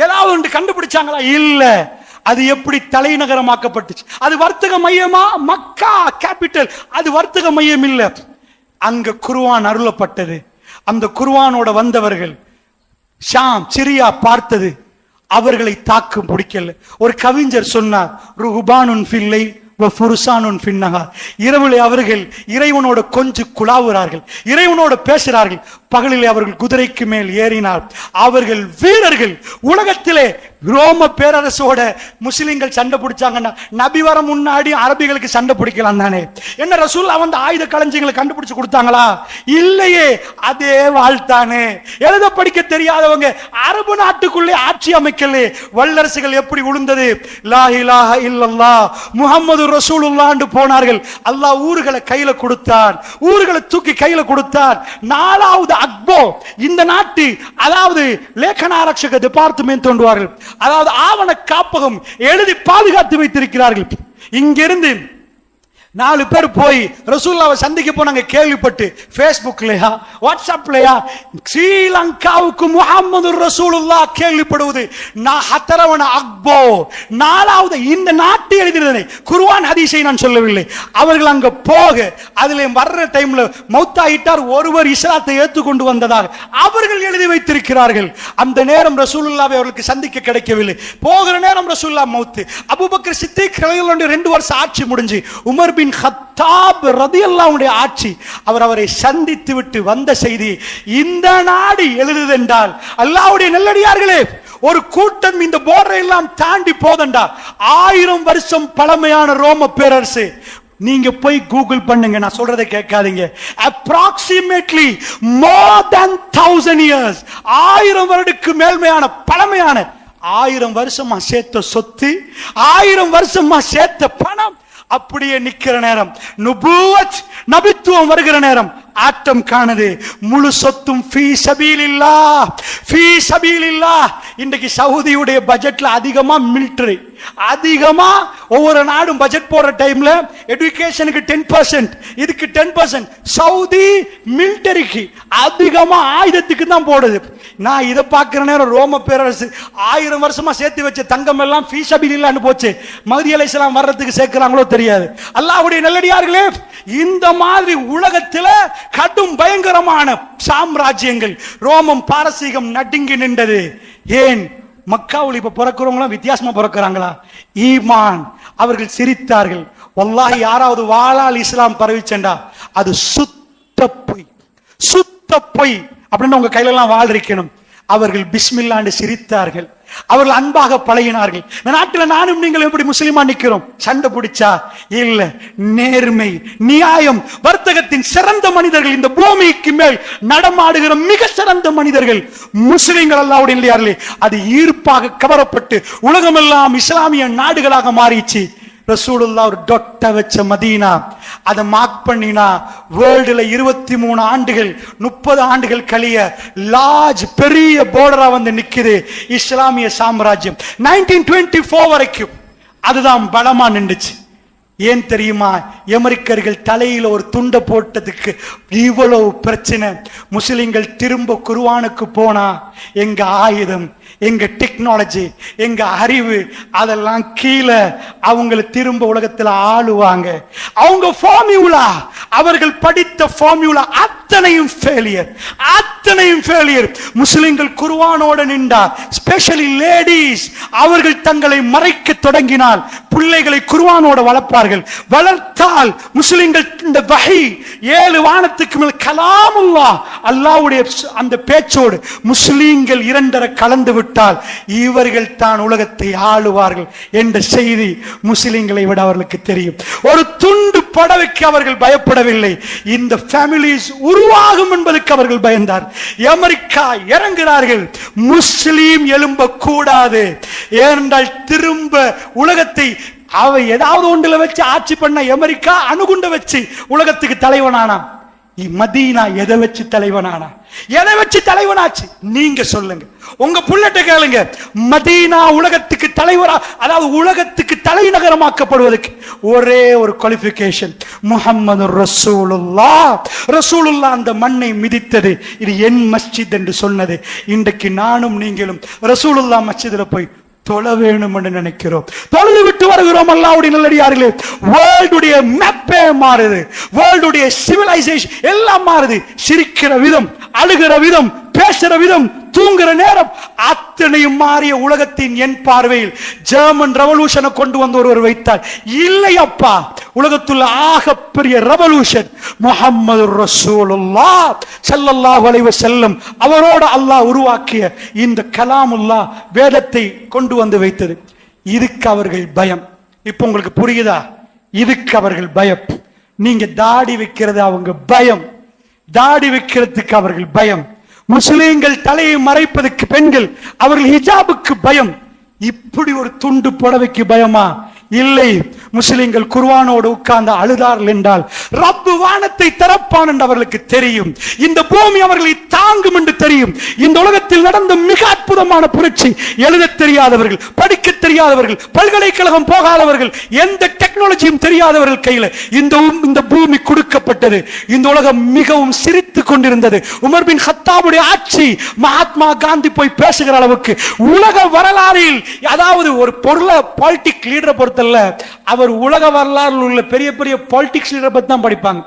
ஏதாவது ஒன்று கண்டுபிடிச்சாங்களா? இல்ல. அது எப்படி தலைநகரமாக்கப்பட்டுச்சு? அது வர்த்தக மையமா? மக்கா கேபிட்டல், அது வர்த்தக மையம் இல்ல. அங்க குர்ஆன் அருளப்பட்டது. அந்த குர்ஆனோட வந்தவர்கள் ஷாம் சிரியா பார்த்தது, அவர்களை தாக்கு பிடிக்கல. ஒரு கவிஞர் சொன்னார், ருஹ்பானுன் ஃபில்லை வஃபுர்சானுன் ஃபின்னஹார். இரவிலே அவர்கள் இறைவனோட கொஞ்சம் குழாவுறார்கள், இறைவனோட பேசுறார்கள். பகலிலே அவர்கள் குதிரைக்கு மேல் ஏறினார். அவர்கள் வீரர்கள். உலகத்திலே ரோம பேரரசோட முஸ்லிம்கள் சண்டை பிடிச்சாங்கன்னா நபி வர முன்னாடி அரபிகளுக்கு சண்டை பிடிக்கலாம் தானே? என்ன ரசூல் வந்து ஆயுத களஞ்சியங்களை கண்டுபிடிச்சு கொடுத்தாங்களா? இல்லையே. அதே வாழ்த்தானே. எழுத படிக்க தெரியாதவங்க அரபு நாட்டுக்குள்ளே ஆட்சி அமைக்கலே. வல்லரசுகள் எப்படி உளுந்தது? லா இலாஹ இல்லல்லாஹ் முஹம்மது ரசூலுல்லாஹ்னு போனார்கள். அல்லாஹ் ஊர்களை கையில கொடுத்தான், ஊர்களை தூக்கி கையில கொடுத்தான். நாலாவது அக்போ இந்த நாட்டு, அதாவது லேಖನ ஆரட்சக டிபார்ட்மெண்ட் தோன்றுவார்கள், அதாவது ஆவண காப்பகம் எழுதி பாதுகாத்து வைத்திருக்கிறார்கள். இங்கிருந்து 4 பேர் போய் ரசூலுல்லாஹ்வை சந்திக்க போனாங்க. கேள்விப்பட்டு ஃபேஸ்புக்லயா வாட்ஸ்அப்லயா ஸ்ரீலங்காவுக்கு முஹம்மது ரசூலுல்லாஹ் கேள்விப்படுவது நான் ஹத்தரவன அக்போ நாலாவது இந்த நாட்டு எழுதினதை குர்ஆன் ஹதீஸை நான் சொல்லவில்லை. அவர்கள் அங்க போக அதிலே வர்ற டைம்ல மௌத்தாயிட்டார் ஒருவர் இஸ்லாத்தை ஏற்றுக்கொண்டு வந்ததாக அவர்கள் எழுதி வைத்திருக்கிறார்கள். அந்த நேரம் ரசூலுல்லாஹ்வை அவர்களுக்கு சந்திக்க கிடைக்கவில்லை. போகிற நேரம் ரசூலுல்லாஹ் மௌத். அபூபக்கர் சித்திக் ரலியல்லாஹு அன்ஹு 2 வருஷம் ஆட்சி முடிஞ்சு. உமர் பின் கத்தாப் ரலியல்லாஹு அன்ஹு ஆட்சி. அவரை சந்தித்து விட்டு வந்த செய்தி இந்த நாடு எழுதுதென்றால் அல்லாஹ்வுடைய நல்லடியார்களே, ஒரு கூட்டம் இந்த போர்டரை எல்லாம் தாண்டி போதண்டா. 1000 வருஷம் பழமையான ரோம பேரரசு. நீங்க போய் கூகுள் பண்ணுங்க, நான் சொல்றதை கேட்காதீங்க. approximately more than 1000 years, 1000 வருடத்துக்கு மேல்மையான பழமையான 1000 வருஷமா சேர்த்த சொத்து, 1000 வருஷமா சேர்த்த பணம் அப்படியே நிக்கிற நேரம், நுபுவத் நபித்துவம் வருகிற நேரம் ஆட்டம் காணுது. முழு சொத்தும் ஃபீ சபீலில்லாஹ், ஃபீ சபீலில்லாஹ். இன்றைக்கு சவுதியுடைய பட்ஜெட்ல அதிகமா மிலிட்டரி, அதிகமா ஒவ்வொரு நாடும் பட்ஜெட் போடுற டைம்ல எஜுகேஷனுக்கு 10%, இதுக்கு 10%. சவுதி மிலிட்டரிக்கு அதிகமா ஆயுதத்துக்கு தான் போடுது. நான் இதை பார்க்கிற நேரம் ரோம பேரரசு 1000 வருஷமா சேர்த்து வச்ச தங்கம் எல்லாம் ஃபீ சபீலில்லாஹ்னு போச்சு. மஹ்தி அலைஹிஸ்ஸலாம் வர்றதுக்கு சேர்க்கிறாங்களோ தெரியாது. அல்லாஹ்வுடைய நல்லடியார்களே, இந்த மாதிரி உலகத்துல கடும் பயங்கரமான சாம்ராஜ்யங்கள் ரோமம் பாரசீகம் நடுங்கி நின்றது. ஏன்? மக்காவுல இப்ப பிறக்கிறவங்க வித்தியாசமா பிறக்கிறாங்களா? ஈமான். அவர்கள் சிரித்தார்கள். வல்லாஹி யாராவது வாளால் இஸ்லாம் பரவிச்சண்டா அது சுத்த பொய், சுத்த பொய் அப்படின்னு உங்க கையில எல்லாம் வாழ் இருக்கணும். அவர்கள் பிஸ்மில்லான்னு சிரித்தார்கள். அவர்கள் அன்பாக பழகினார்கள். இந்த நாட்டில் நானும் நீங்கள் எப்படி முஸ்லிமா நிக்கிறோம்? சண்டை பிடிச்சா இல்ல. நேர்மை, நியாயம், வர்த்தகத்தின் சிறந்த மனிதர்கள் இந்த பூமிக்கு மேல் நடமாடுகிற மிக சிறந்த மனிதர்கள் முஸ்லிம்கள். அல்லாஹ்வுடைய இல்லையார்களே, அது ஈர்ப்பாக கவரப்பட்டு உலகமெல்லாம் இஸ்லாமிய நாடுகளாக மாறிச்சு. ரசூலுல்லாஹ் ஒரு டொட்ட வச்ச மதீனா, அதை மார்க் பண்ணினா வேர்ல்டுல 23 ஆண்டுகள் 30 ஆண்டுகள் கழிய லார்ஜ் பெரிய போர்டரா வந்து நிக்குது இஸ்லாமிய சாம்ராஜ்யம். 1924 வரைக்கும் அதுதான் பலமா நின்றுச்சு. ஏன் தெரியுமா? அமெரிக்கர்கள் தலையில ஒரு துண்டை போட்டதுக்கு இவ்வளவு பிரச்சனை. முஸ்லிம்கள் திரும்ப குர்ஆனுக்கு போனா எங்க ஆயுதம், எங்க டெக்னாலஜி, எங்க அறிவு அதெல்லாம் கீழே அவங்களை திரும்ப உலகத்தில் ஆளுவாங்க. அவங்க ஃபார்முலா, அவர்கள் படித்த ஃபார்முலா அத்தனையும் ஃபெயிலியர், அத்தனையும் ஃபெயிலியர். முஸ்லிம்கள் குர்ஆனோட நின்றா, ஸ்பெஷலி லேடீஸ், அவர்கள் தங்களை மறைக்க தொடங்கினால் பிள்ளைகளை குர்ஆனோட வளர்ப்பார்கள். வளர்த்தால் முஸ்லிம்கள் இந்த வஹி 7 வானத்துக்கு மேல் கலாமுல்லாஹ் அல்லாஹ்வுடைய அந்த பேச்சோடு முஸ்லிம்கள் 2 கலந்து விட்டால் இவர்கள் தான் உலகத்தை ஆளுவார்கள் என்ற செய்தி முஸ்லிம்களை விட அவர்களுக்கு தெரியும். ஒரு துண்டு படவைக்கு அவர்கள் பயப்படவில்லை. இந்த ஃபேமிலிஸ் உருவாகும் என்பதற்கு அவர்கள் பயந்தார். அமெரிக்கா இறங்குகிறார்கள், முஸ்லிம் எழும்ப கூடாது. ஏனென்றால் திரும்ப உலகத்தை அவ ஏதாவது ஒன்றுல வச்சு ஆட்சி பண்ண அமெரிக்கா அணுகுண்ட வச்சு உலகத்துக்கு தலைவனானா. மதீனா எதை வச்சு தலைவனானா? எதை வச்சு தலைவனாச்சு? நீங்க சொல்லுங்க. உங்க புள்ளட்ட கேளுங்க. மதீனா உலகத்துக்கு தலைவரா, அதாவது உலகத்துக்கு தலைநகரமாக்கப்படுவதற்கு ஒரே ஒரு குவாலிஃபிகேஷன், முஹம்மது ரசூலுல்லாஹ். ரசூலுல்லாஹ் அந்த மண்ணை மிதித்தது, இது என் மஸ்ஜித் என்று சொன்னது. இன்றைக்கு நானும் நீங்களும் ரசூலுல்லாஹ் மஸ்ஜிதில் போய் தொழ வேணும் என்று நினைக்கிறோம். தொழுது விட்டு வருகிறோம். அல்லாஹ்வுடைய நல்லடியார்களே, வேர்ல்டுடைய மேப்பே மாறுது, வேர்ல்டுடைய சிவிலைசேஷன் எல்லாம் மாறுது. சிரிக்கிற விதம், அழுகிற விதம், பேசுற விதம், தூங்குற நேரம் அத்தனையும் மாறிய உலகத்தின் என் பார்வையில் ஜெர்மன் ரெவல்யூஷனை கொண்டு வந்து ஒருவர் வைத்தார். இல்லை அப்பா, உலகத்துள்ள ஆகப்பெரிய ரெவல்யூஷன் முஹம்மது ரசூலுல்லாஹ் ஸல்லல்லாஹு அலைஹி வஸல்லம் அவரோடு அல்லாஹ் உருவாக்கிய இந்த கலாமுல்லாஹ் வேதத்தை கொண்டு வந்து வைத்தது. இதுக்கு அவர்கள் பயம். இப்ப உங்களுக்கு புரியுதா? இதுக்கு அவர்கள் பயம். நீங்க தாடி வைக்கிறது அவங்க பயம், தாடி வைக்கிறதுக்கு அவர்கள் பயம். முஸ்லிம்கள் தலையை மறைப்பதற்கு பெண்கள், அவர்கள் ஹிஜாபுக்கு பயம். இப்படி ஒரு துண்டு புடவைக்கு பயமா? இல்லை. முஸ்லிம்கள் குர்ஆனோடு உட்கார்ந்து அழுதார்கள் என்றால் ரப்பு வானத்தை திறப்பான் என்று அவர்களுக்கு தெரியும். இந்த பூமி அவர்களை தாங்கும் என்று தெரியும். இந்த உலகத்தில் நடந்த மிக அற்புதமான புரட்சி, எழுத தெரியாதவர்கள், படிக்க தெரியாதவர்கள், பல்கலைக்கழகம் போகாதவர்கள், எந்த டெக்னாலஜியும் தெரியாதவர்கள் கையில் இந்த பூமி கொடுக்கப்பட்டது. இந்த உலகம் மிகவும் சிரித்துக் கொண்டிருந்தது. உமர் பின் ஹத்தாபுடைய ஆட்சி, மகாத்மா காந்தி போய் பேசுகிற அளவுக்கு உலக வரலாறில், அதாவது ஒரு பொருளை பாலிட்டிக் லீடரை பொறுத்தல்ல, அவர் உலக வரலாறு உள்ள பெரிய பெரிய பாலிடிக்ஸ் லீடரை பத்தி தான் படிப்பாங்க.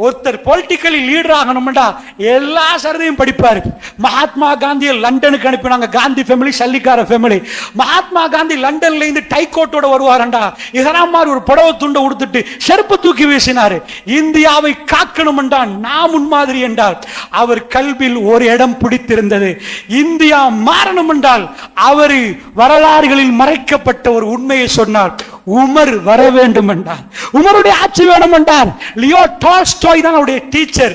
ஒருத்தர் பொலிட்டிக்கலி லீடர் ஆகணும்டா எல்லா சரதையும் படிப்பாரு. மகாத்மா காந்தியை லண்டனுக்கு அனுப்பினாங்க. காந்தி ஃபேமிலி சல்லிக்கார ஃபேமிலி. மகாத்மா காந்தி லண்டன்ல இருந்து டை கோட்டோட வருவாரண்டா, இஹராமார் ஒரு புடவை துண்டை உடுத்துட்டு செருப்பு தூக்கி வீசினாரு. இந்தியாவை காக்கணும் என்றால் நான் முன்மாதிரி என்றார். அவர் கல்வியில் ஒரு இடம் பிடித்திருந்தது. இந்தியா மாறணும் என்றால் அவர் வரலாறுகளில் மறைக்கப்பட்ட ஒரு உண்மையை சொன்னார். உமர் வர வேண்டும் என்றார். உமருடைய ஆட்சி வேணும் என்றார். லியோ டால்ஸ்டாய் தான் அவருடைய டீச்சர்.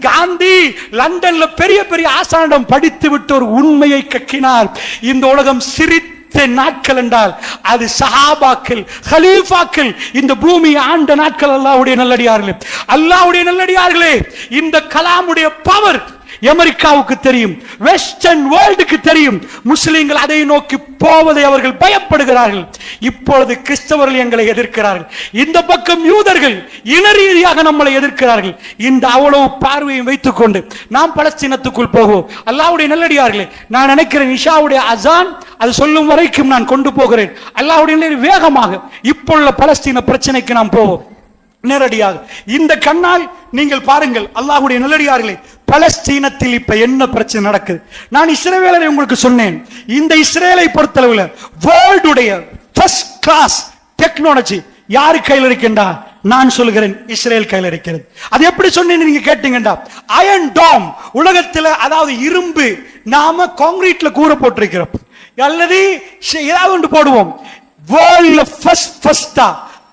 காந்தி லண்டன்ல பெரிய பெரிய ஆசானிடம் படித்து விட்டு ஒரு உண்மையை கக்கினார். இந்த உலகம் சிரித்த நாட்கள் என்றால் அது சஹாபாக்கள், கலீஃபாக்கள், இந்த பூமி ஆண்ட நாட்கள். அல்லாஹ்வுடைய நல்லடியார்களே, அல்லாஹ்வுடைய நல்லடியார்களே, இந்த கலாமுடைய பவர் அமெரிக்காவுக்கு தெரியும், வெஸ்டர்ன் வேர்ல்டுக்கு தெரியும். முஸ்லிம்கள் அதை நோக்கி போவதை அவர்கள் பயப்படுகிறார்கள். இப்பொழுது கிறிஸ்தவர்கள் எங்களை எதிர்க்கிறார்கள். இந்த பக்கம் யூதர்கள் இன ரீதியாக நம்மளை எதிர்க்கிறார்கள். இந்த அவ்வளவு பார்வையை வைத்துக் கொண்டு நாம் பலஸ்தீனத்துக்குள் போவோம். அல்லாஹ்வுடைய நல்லடியார்களே, நான் நினைக்கிறேன் இஷாவுடைய அசான் அது சொல்லும் வரைக்கும் நான் கொண்டு போகிறேன். அல்லாஹ்வுடைய வேகமாக இப்பொழுது பலஸ்தீன பிரச்சனைக்கு நாம் போவோம் நேரடியாக. இந்த கண்ணால் நீங்கள் பாருங்கள் அல்லாஹ்வுடைய நல்லடியார்களே, பலஸ்தீனத்தில் இப்ப என்ன பிரச்சனை நடக்குது. நான் இஸ்ரவேலை உங்களுக்கு சொன்னேன். இந்த இஸ்ரேலை பொறுத்தளவுல வேர்ல்டுடைய ஃபர்ஸ்ட் கிளாஸ் டெக்னாலஜி யாரு கையில் இருக்கின்றா? நான் சொல்கிறேன் இஸ்ரேல் கையில் இருக்கிறது. அது எப்படி சொன்னேன்னு நீங்க கேட்டீங்கடா, அயன் டாம் உலகத்தில், அதாவது இரும்பு நாம கான்கிரீட்ல கூரை போட்டிருக்கிறோம் அல்லது ஏதாவது ஒன்று போடுவோம். வேர்ல்ட்ல ஃபர்ஸ்டா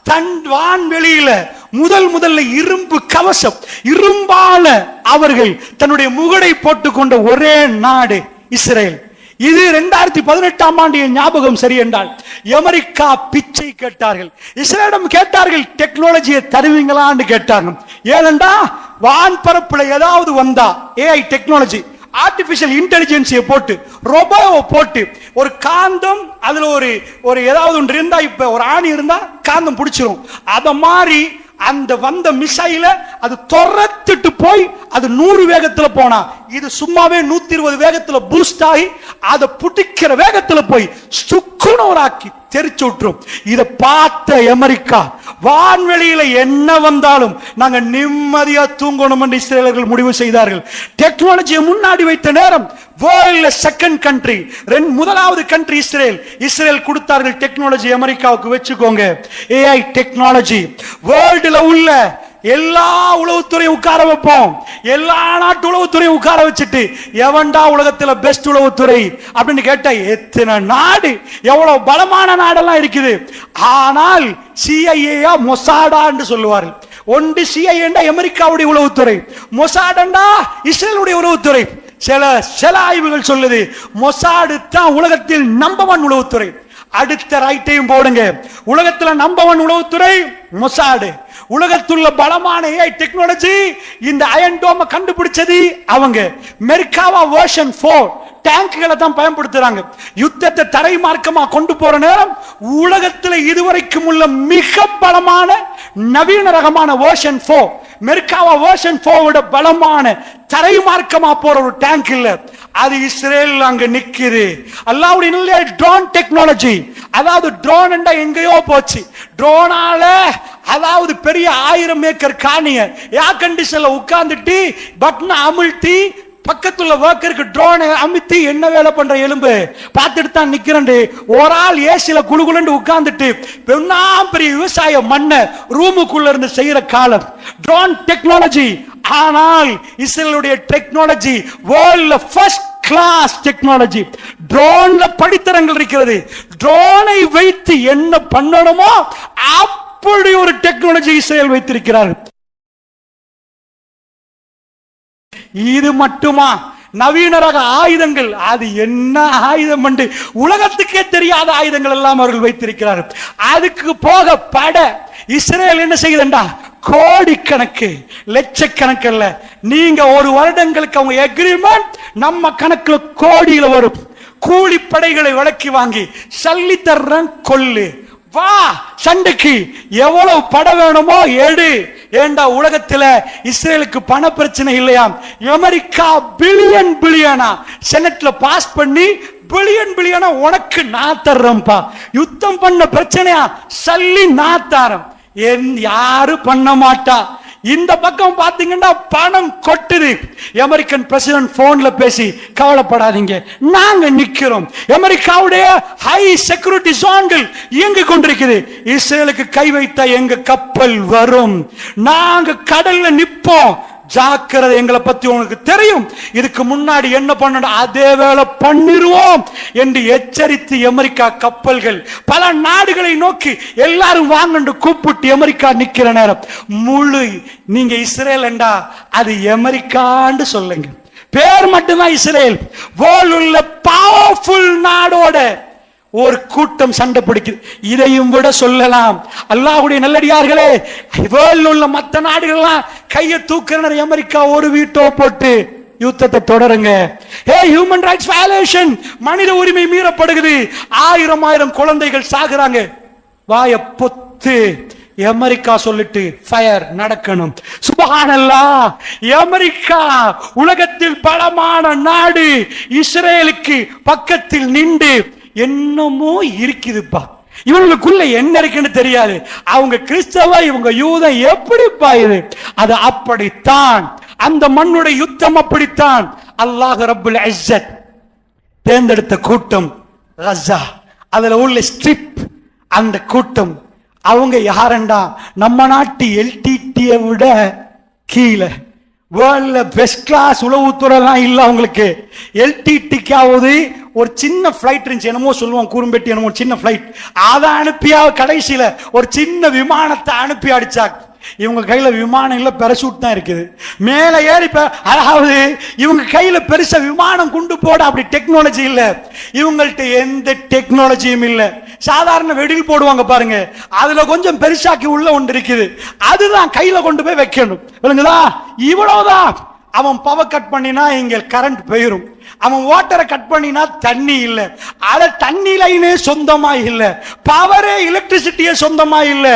தன் வான்வெளியில முதல்ல இரும்பு கவசம், இரும்பால அவர்கள் தன்னுடைய முகடை போட்டுக்கொண்ட ஒரே நாடு இஸ்ரேல். இது 2018ஆம் ஆண்டு ஞாபகம் சரி என்றால் அமெரிக்கா பிச்சை கேட்டார்கள். இஸ்ரேலிடம் கேட்டார்கள், டெக்னாலஜியை தருவீங்களான்னு கேட்டாங்க. ஏனென்றா வான்பரப்புல ஏதாவது வந்தா ஏஐ டெக்னாலஜி, ஆர்டிபிஷியல் இன்டெலிஜென்ஸியை போட்டு, ரோபோவை போட்டு, ஒரு காந்தம் அதுல ஒரு ஏதாவது ஒன்று இருந்தா, இப்ப ஒரு ஆணி இருந்தா காந்தம் பிடிச்சிரும். அத மாதிரி அந்த வந்த மிசைல அது துரத்திட்டு போய் அது 100 வேகத்துல போனா, இது சும்மாவே 120 வேகத்துல பூஸ்ட் ஆகி அதை புடிக்கிற வேகத்துல போய் சுக்குனோராக்கி தெரிச்சு விட்டுரும். இதை பார்த்த அமெரிக்கா, வான்வெளியில என்ன வந்தாலும் நாங்க நிம்மதியா தூங்கணும் என்று இஸ்ரேலர்கள் முடிவு செய்தார்கள். டெக்னாலஜியை முன்னாடி வைத்த நேரம் வேர்ல்ட்ல செகண்ட் கண்ட்ரி, முதலாவது கண்ட்ரி இஸ்ரேல். இஸ்ரேல் கொடுத்தார்கள் டெக்னாலஜி அமெரிக்காவுக்கு. வச்சுக்கோங்க, ஏஐ டெக்னாலஜி. வேர்ல்டுல உள்ள எல்லா உளவுத்துறையும் உட்கார வைப்போம், எல்லா நாட்டு உளவுத்துறையும் உட்கார வச்சுட்டு எவன்டா உலகத்துல பெஸ்ட் உளவுத்துறை அப்படின்னு கேட்டா எத்தனை நாடு, எவ்வளவு பலமான நாடெல்லாம் இருக்குது. ஆனால் சிஐஏ மொசாடா என்று சொல்லுவார்கள். ஒன்று சிஐஏ அமெரிக்காவுடைய உளவுத்துறை, மொசாடா இஸ்ரேலுடைய உளவுத்துறை. சில ஆய்வுகள் சொல்லுது மொசாடு தான் உலகத்தில் நம்பர் 1 உளவுத்துறை. அடுத்த ரைட்டையும் போடுங்க. உலகத்துல நம்பர் 1 உளவுத்துறை மொசாடு. உலகத்துள்ள பலமான AI டெக்னாலஜி இந்த அயன் டோமை கண்டுபிடிச்சது அவங்க. மெர்காவா வெர்ஷன் 4 டேங்குகளை தான் பயன்படுத்துறாங்க. யுத்தத்தை தரை மார்க்கமா கொண்டு போற நேரம் உலகத்தில் இதுவரைக்கும் உள்ள மிக பலமான நவீன ரகமான வெர்ஷன் 4 மெர்காவா வெர்ஷன் 4 விட பலமான தரை மார்க்கமா போற ஒரு டேங்க் இல்ல, அது இஸ்ரேல் அங்க நிக்குது. அல்லாஹ்வுடைய ட்ரோன் டெக்னாலஜி, அதாவது ட்ரோன் என்றா எங்கேயோ போச்சு. ட்ரோனால அதாவது பெரிய 1000 ஏக்கர் காணிய ஏர் கண்டிஷன்ல உட்கார்ந்துட்டு பட்டனை அமுழ்த்தி பக்கத்துல ஒர்க்கருக்கு ட்ரோனை அமுத்தி என்ன வேலை பண்ற எலும்பு பார்த்துட்டு தான் நிக்கிறேன். ஒரு ஆள் ஏசில குழுகுலண்டு உட்கார்ந்துட்டு பெரிய விவசாய மண்ணை ரூமுக்குள்ள இருந்து செய்யற காலம் ட்ரோன் டெக்னாலஜி. ஆனால் இஸ்ரேலுடைய டெக்னாலஜி வேர்ல்ட்ல ஃபர்ஸ்ட் கிளாஸ் டெக்னாலஜி. ட்ரோன்ல படித்தரங்கள் இருக்கிறது. ட்ரோனை வைத்து என்ன பண்ணணுமோ அப்படி ஒரு டெக்னாலஜி இஸ்ரேல் வைத்திருக்கிறார்கள். இது மட்டுமா? நவீன ரக ஆயுதங்கள், அது என்ன ஆயுதம் என்று உலகத்துக்கே தெரியாத ஆயுதங்கள் எல்லாம் அவர்கள் வைத்திருக்கிறார்கள். அதுக்கு போக பட இஸ்ரேல் என்ன செய்யுதுண்டா, கோடிக்கணக்கு லட்சக்கணக்கு அல்ல, நீங்க ஒரு வருடங்களுக்கு அவங்க எக்ரிமெண்ட் நம்ம கணக்குல கோடியில வரும். கூலிப்படைகளை விலக்கி வாங்கி சல்லி தர்றன் கொல்லு, வா சண்டைக்கு எவ்வளவு பட வேணுமோ எடு. ஏண்டா உலகத்துல இஸ்ரேலுக்கு பண பிரச்சனை இல்லையாம். அமெரிக்கா பில்லியன் பில்லியனா செனட்ல பாஸ் பண்ணி பில்லியனா உனக்கு நான் தர்றேன்பா. யுத்தம் பண்ண பிரச்சனையா சல்லி நான் தரேன், யாரு பண்ண மாட்டா. இந்த பக்கம் பாத்தீங்கன்னா பணம் கொட்டுது. அமெரிக்கன் பிரசிடென்ட் போன்ல பேசி கவலைப்படாதீங்க, நாங்க நிக்கிறோம். அமெரிக்காவுடைய ஹை செக்யூரிட்டி ஜோன்கள் இயங்கிக் கொண்டிருக்குது. இஸ்ரேலுக்கு கை வைத்த எங்க கப்பல் வரும், நாங்க கடல்ல நிப்போம், ஜாக்கிரதை, எங்களை பத்தி உனக்கு தெரியும், இதுக்கு முன்னாடி என்ன பண்ணணும் அதே வேலை பண்ணிருவோம் என்று எச்சரித்து அமெரிக்கா கப்பல்கள் பல நாடுகளை நோக்கி எல்லாரும் வாங்க கூப்பிட்டு அமெரிக்கா நிக்கிற நேரம் முழு நீங்க இஸ்ரேல் என்றா அது அமெரிக்கான்னு சொல்லுங்க, பேர் மட்டும்தான் இஸ்ரேல். வேர்ல்ட் உள்ள பவர்ஃபுல் நாடோட ஒரு கூட்டம் சண்டை பிடிக்குது. இதையும் விட சொல்லலாம். அல்லாஹ்வுடைய நல்லடியார்களே, வேர்ல்ட்ல உள்ள மற்ற நாடுகள்லாம் கையை தூக்குற அமெரிக்கா ஒரு வீட்டோ போட்டு யுத்தத்தை தொடருங்க. ஹியூமன் ரைட்ஸ் வயலேஷன், மனித உரிமை மீறப்படுகிறது, 1000 குழந்தைகள் சாகுறாங்க. வாய பொத்து அமெரிக்கா சொல்லிட்டு ஃபயர் நடக்கணும். சுப்ஹானல்லாஹ், அமெரிக்கா உலகத்தில் பலமான நாடு இஸ்ரேலுக்கு பக்கத்தில் நின்று என்னமோ இருக்குதுப்பா, இவங்களுக்குள்ள என்ன இருக்குன்னு தெரியாது. அவங்க கிறிஸ்தவ, இவங்க யூதம், எப்படிப்பா இது? அது அப்படித்தான், அந்த மண்ணுடைய யுத்தம் அப்படித்தான். அல்லாஹ் ரப்புல் இஸ்ஸத் தேர்ந்தெடுத்த கூட்டம் கஸா, அதுல உள்ள ஸ்ட்ரிப், அந்த கூட்டம் அவங்க யாரண்டா நம்ம நாட்டு எல்டிடியை விட கீழே, வேர்ல்ட்ல பெஸ்ட் கிளாஸ் உளவுத்துறைலாம் இல்ல அவங்களுக்கு. எல்டிடிக்காவது ஒரு சின்ன பிளைட் இருந்துச்சு, என்னமோ சொல்லுவோம் குறும்பெட்டி, என்னமோ சின்ன பிளைட், அதை அனுப்பியா கடைசியில ஒரு சின்ன விமானத்தை அனுப்பி அடிச்சாங்க. இவங்க கையில விமானம் இல்ல, பெரசூட் தான் இருக்குது. மேல ஏறி, அதாவது இவங்க கையில பெருசா விமானம் கொண்டு போட அப்படி டெக்னாலஜி இல்ல. இவங்கள்ட்ட எந்த டெக்னாலஜியும் இல்ல. சாதாரண வெடில் போடுவாங்க பாருங்க, அதுல கொஞ்சம் பெருசாக்கி உள்ள ஒன்று இருக்குது, அதுதான் கையில கொண்டு போய் வைக்கணும். இவ்வளவுதான். அவன் பவர் கட் பண்ணினா இங்க கரண்ட் போயிரும், அவன் வாட்டரை கட் பண்ணினா தண்ணி இல்ல, அத தண்ணி லைனே சொந்தமா இல்ல, பவரே எலக்ட்ரிசிட்டியே சொந்தமா இல்ல.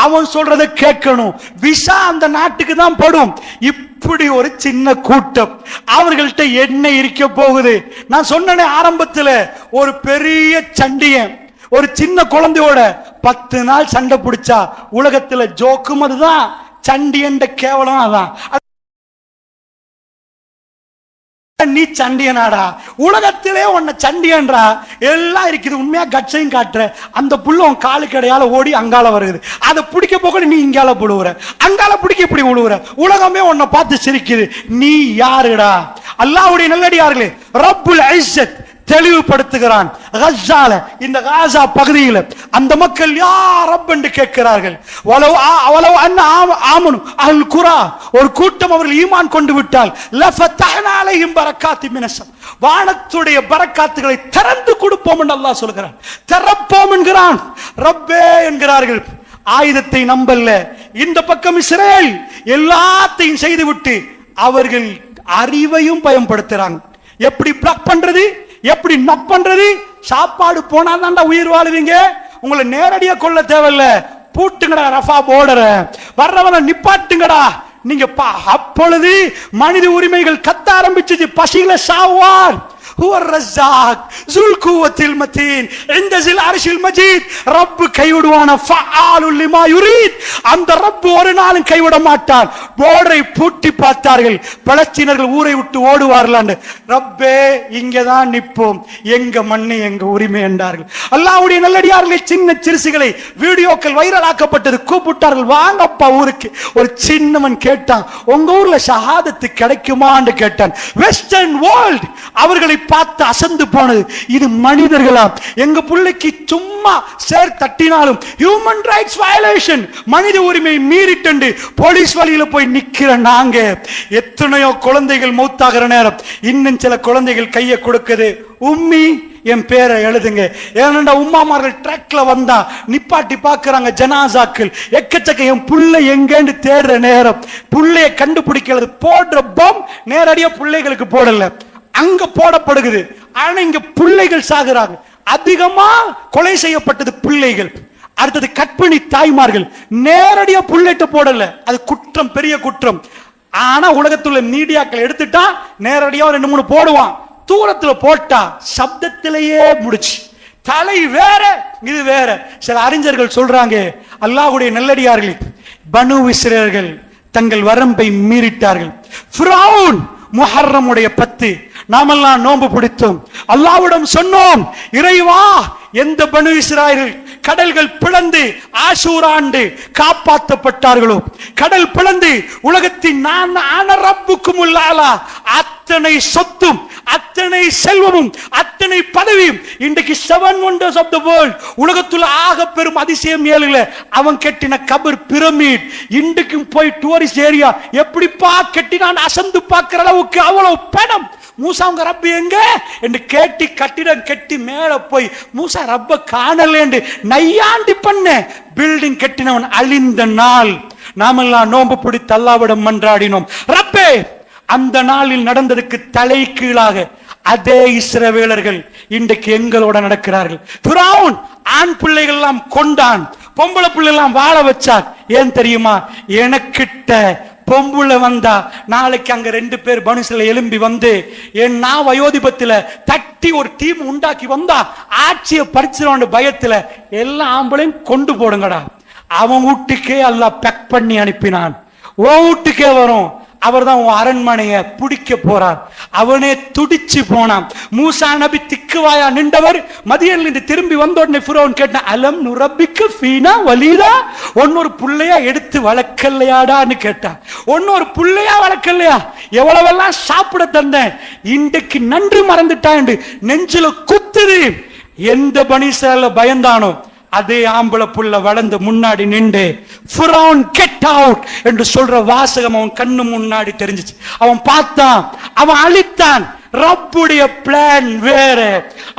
அவன் சொல்றதை கேட்கணும், விசா அந்த நாட்டுக்கு தான் படும். இப்படி ஒரு சின்ன கூட்டம், அவர்கள்ட்ட என்ன இருக்க போகுது? நான் சொன்னேனே ஆரம்பத்தில், ஒரு பெரிய சண்டியன் ஒரு சின்ன குழந்தையோட 10 நாள் சண்டை பிடிச்சா உலகத்துல ஜோக்கும் அதுதான், சண்டியன் கேவலம் அதான். நீ சண்டியனாடா, உலகத்திலே உன்னை சண்டியன்றா எல்லாம் இருக்குது. உண்மையா கட்சையும் காட்டுற அந்த புள்ள உன் காலு கடையால ஓடி அங்கால வருது, அதை பிடிக்க போக நீ இங்கால போடுவுற, அங்கால பிடிக்க இப்படி விழுவுற, உலகமே உன்னை பார்த்து சிரிக்குது. நீ யாருடா? அல்லாஹ்வுடைய நல்லடியார்களே, ரப்புல் இஸ்ஸத் தெளிவுபடுத்துகிறான். கஸால, இந்த காசா பகுதியில் அந்த மக்கள் யார் ரப் என்று கேட்கிறார்கள். வலவ் அன்ன ஆமனு அல் குரா, ஒரு கூட்டம் அவர்கள் ஈமான் கொண்டு விட்டால் லஃபதஹ்னா அலைஹிம் பரக்காத்தின் மினஸ், வானத்துடைய பரக்காத்துகளை திறந்து கொடுப்போம் என்று அல்லாஹ் சொல்கிறான். திறப்போம் என்கிறான். ரப்பே என்கிறார்கள். ஆயுதத்தை நம்பல்ல. இந்த பக்கம் இஸ்ரேல் எல்லாத்தையும் செய்துவிட்டு அவர்கள் அறிவையும் பயன்படுத்துறாங்க. எப்படி பிளாக் பண்றது, எப்படி நப் பண்றது. சாப்பாடு போனா தான்டா உயிர் வாழுவீங்க, உங்களை நேரடியா கொள்ள தேவையில்ல. பூட்டுங்கடா ரஃபா போர்டர, வர்றவனை நிப்பாட்டுங்கடா நீங்க. அப்பொழுது மனித உரிமைகள் கத்த ஆரம்பிச்சது. பசியில சாவார். ரப்பு கைவிடுவான, அந்த ரப்பு ஒரு நாளும் கைவிட மாட்டான். போர்டரை பூட்டி பார்த்தார்கள். பலஸ்தீனர்கள் ஊரை விட்டு ஓடுவார்கள். ரப்பே இங்கதான் நிற்போம், எங்க மண்ணு எங்க உரிமை என்றார்கள். அல்லாஹ்வுடைய நல்லடியார்கள் சின்ன சிறுசுகளை வீடியோக்கள் வைரல் ஆக்கப்பட்டது. கூப்பிட்டார்கள், வாங்கப்பா ஊருக்கு. ஒரு சின்னவன் கேட்டான், உங்க ஊர்ல ஷஹாதத்து கிடைக்குமான்னு கேட்டான். வெஸ்டர்ன் வேர்ல்ட் அவர்களை பார்த்து அசந்து போனது. இது மனிதர்களா? எங்க பிள்ளைக்கு சும்மா சேர் தட்டினாலும் ஹியூமன் ரைட்ஸ் வயலேஷன், மனித உரிமை மீறிட்டு போலீஸ் வழியில போய் நிக்கிற நாங்க. எத்தனையோ குழந்தைகள் மௌத்தாகிற நேரம் இன்னும் சில குழந்தைகள் கையை கொடுக்குது, உம்மி என் பேரை எழுதுங்க. ஏனென்றா உம்மாமார்கள் ட்ரக்ல வந்தா நிப்பாட்டி பாக்குறாங்க ஜனாசாக்கள். எக்கச்சக்க என் புள்ளை எங்கன்னு தேடுற நேரம் புள்ளைய கண்டுபிடிக்கிறது. போடுற பம் நேரடியா பிள்ளைகளுக்கு போடல, அங்க போடப்படுகிறது. ஆனா இங்க பிள்ளைகள் சாகுறாங்க. அதிகமா கொலை செய்யப்பட்டது பிள்ளைகள். அடுத்தது கற்பிணி தாய்மார்கள். நேரடியா புள்ளைட்டு போடல, அது குற்றம், பெரிய குற்றம். ஆனா உலகத்துல மீடியாக்கள் எடுத்துட்டா நேரடியா 2-3 போடுவான். தூரத்துல போட்டா சப்தத்திலேயே முடிச்சு. தலை வேற, இது வேற. சில அறிஞர்கள் சொல்றாங்க, அல்லாஹ்வுடைய நல்லடியார்கள் பனு இஸ்ரேலர்கள் தங்கள் வரம்பை மீறிட்டார்கள். ஃபிரௌன் முஹர்ரமுடைய 10 நாமெல்லாம் நோன்பு பிடித்தோம். அல்லாஹ்விடம் சொன்னோம், இறைவா எந்த பனு இஸ்ராயேல் கடல்கள் பிளந்து ஆஷூரா ஆண்டு காப்பாற்றப்பட்டார்களோ, கடல் பிளந்து உலகத்தின் அத்தனை சொத்தும் அத்தனை செல்வமும் அத்தனை பதவியும் இன்றைக்கு 7 wonders of the world, உலகத்துல ஆக பெரும் அதிசயம் 7 அவன் கட்டின கபர் பிரமிட் இன்றைக்கும் போய் டூரிஸ்ட் ஏரியா எப்படிப்பா கட்டினான் அசந்து பார்க்கிற அளவுக்கு அவ்வளவு பணம். மூசா உங்க ரப்ப எங்க என்று கேட்டி கட்டிடம் கட்டி மேல போய் மூசா ரப்ப காணல என்று நையாண்டி பண்ண பில்டிங் கட்டினவன் அழிந்த நாள் நாமெல்லாம் நோன்பு பிடித்து அல்லாஹ்விடம் மன்றாடினோம். ரப்பே, அந்த நாளில் நடந்ததுக்கு தலை கீழாக அதே இஸ்ரவேலர்கள் இன்றைக்கு எங்களோட நடக்கிறார்கள். ஃபிரௌன் ஆண் பிள்ளைகள் எல்லாம் கொண்டான், பொம்பளை பிள்ளை எல்லாம் வாழ வச்சார். ஏன் தெரியுமா? எனக்கிட்ட பொம்புல வந்தா நாளைக்கு அங்க 2 பேர் பனுசில எலும்பி வந்து என் வயோதிபத்துல தட்டி ஒரு டீம் உண்டாக்கி வந்தா ஆட்சியை பறிச்சிருவான் பயத்துல எல்லா ஆம்பளையும் கொண்டு போடுங்கடா. அவன் வீட்டுக்கே அல்லாஹ் பேக் பண்ணி அனுப்பினான். உன் வீட்டுக்கே வரும். அவர் தான் உன் அரண்மனைய பிடிக்க போறார். அவனே துடிச்சு போனான். மூசா நபி திக்குவாயா நின்றவர் மதியன்ல இருந்து திரும்பி வந்த உடனே ஃபிரௌன் கேட்டான், அலம் நுரபிக்கு ஃபீனா வலீதா, ஒன்னொரு புள்ளையா எடுத்து வளர்க்கலையாடான்னு கேட்டான். ஒன்னொரு புள்ளையா வளர்க்கலையா? எவ்வளவெல்லாம் சாப்பிட தந்தேன், இன்றைக்கு நன்றி மறந்துட்டா என்று நெஞ்சில குத்துது. எந்த பனிசால பயந்தானோ அதே ஆம்பளை புள்ள வளர்ந்து முன்னாடி நின்று ஃபிரௌன் கெட் அவுட் என்று சொல்ற வாசகம் அவன் கண்ணு முன்னாடி தெரிஞ்சிச்சு. அவன் பார்த்தான், அவன் அழித்தான். ரப்புடைய பிளான் வேற.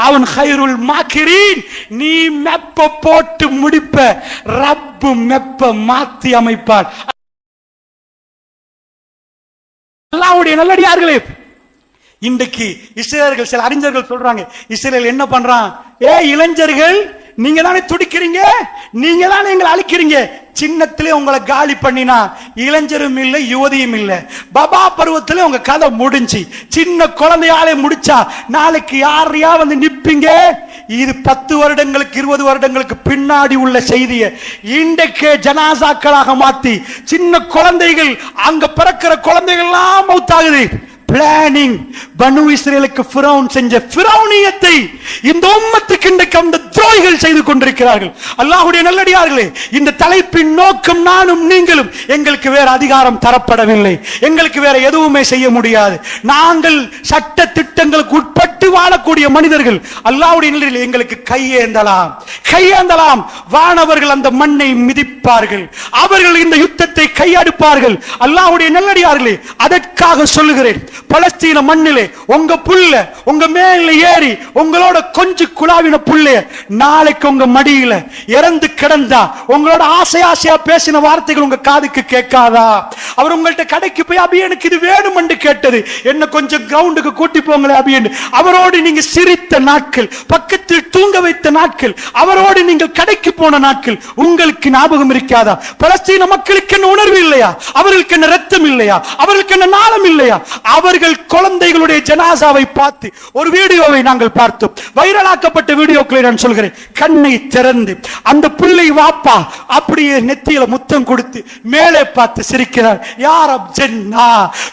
அவன் கைருல் மாக்கிரீன், நீ மெப்ப போட்டு முடிப்ப, ரப்பு மெப்ப மாத்தி அமைப்பார். அல்லாஹ்வுடைய நல்லடியார்களே, இன்றைக்கு இஸ்ரேலர்கள் சில அறிஞர்கள் சொல்றாங்க, இஸ்ரேல் என்ன பண்றான்? இளைஞர்கள் நீங்க தானே துடிக்கிறீங்க, நீங்க தானே எங்களை அழிக்கிறீங்க. சின்னத்திலே உங்களை காலி பண்ணினா இளைஞரும் இல்லை யுவதியும் இல்லை. பாபா பருவத்திலே உங்க கதை முடிஞ்சு. சின்ன குழந்தையாலே முடிச்சா நாளைக்கு யாரையா வந்து நிப்பீங்க? இது 10 வருடங்களுக்கு 20 வருடங்களுக்கு பின்னாடி உள்ள செய்தியை இன்றைக்கே ஜனாசாக்களாக மாத்தி சின்ன குழந்தைகள், அங்க பிறக்கிற குழந்தைகள் எல்லாம் மௌத்தாகுது. பிளானிங். பனு இஸ்ரேலுக்கு ஃபிரௌன் செஞ்ச ஃபிரௌனியத்தை இந்த உம்மத்துக்கு இன்றைக்கு அந்த துரோகிகள் செய்து கொண்டிருக்கிறார்கள். அல்லாஹ்வுடைய நல்லடியார்களே, இந்த தலைப்பின் நோக்கம் நானும் நீங்களும், எங்களுக்கு வேற அதிகாரம் தரப்படவில்லை, எங்களுக்கு வேற எதுவுமே செய்ய முடியாது. நாங்கள் சட்ட திட்டங்களுக்கு உட்பட்டு வாழக்கூடிய மனிதர்கள். அல்லாஹ்வுடைய நல்லடியார்களே, எங்களுக்கு கையேந்தலாம். வானவர்கள் அந்த மண்ணை மிதிப்பார்கள், அவர்கள் இந்த யுத்தத்தை கையெடுப்பார்கள். அல்லாஹ்வுடைய நல்லடியார்களே, அதற்காக சொல்லுகிறேன், பலஸ்தீன மண்ணிலே உங்க புள்ள உங்க மேல ஏறி உங்களோட கொஞ்சம் குழாவின புள்ளைய நாளைக்கு உங்க மடியில இறந்து கிடந்தா உங்களோட ஆசையா பேசின வார்த்தைகள் உங்க காதுக்கு கேட்காதா? அவர் உங்கள்ட்ட கடைக்கு போய் அபி எனக்கு இது வேணும் என்று கேட்டது, என்ன கொஞ்சம் கிரவுண்டுக்கு கூட்டி போங்களே அபி என்று அவரோடு நீங்க சிரித்த நாட்கள், பக்கத்தில் தூங்க வைத்த நாட்கள், அவரோடு நீங்கள் கடைக்கு போன நாட்கள் உங்களுக்கு ஞாபகம் இருக்காதா? பலஸ்தீன மக்களுக்கு என்ன உணர்வு இல்லையா? அவர்களுக்கு என்ன ரத்தம் இல்லையா? அவர்களுக்கு என்ன நாளம் இல்லையா? அவர்கள் குழந்தைகளுடைய ஜனாசாவை பார்த்து ஒரு வீடியோவை நாங்கள் பார்த்தோம், வைரலாக்கப்பட்ட வீடியோக்களை நான் சொல்கிறேன். கண்ணை திறந்து அந்த பிள்ளை வாப்பா அப்படியே நெத்தியில முத்தம் கொடுத்து மேலே பார்த்து சிரிக்கிறார். யார் அப்ஜன்னா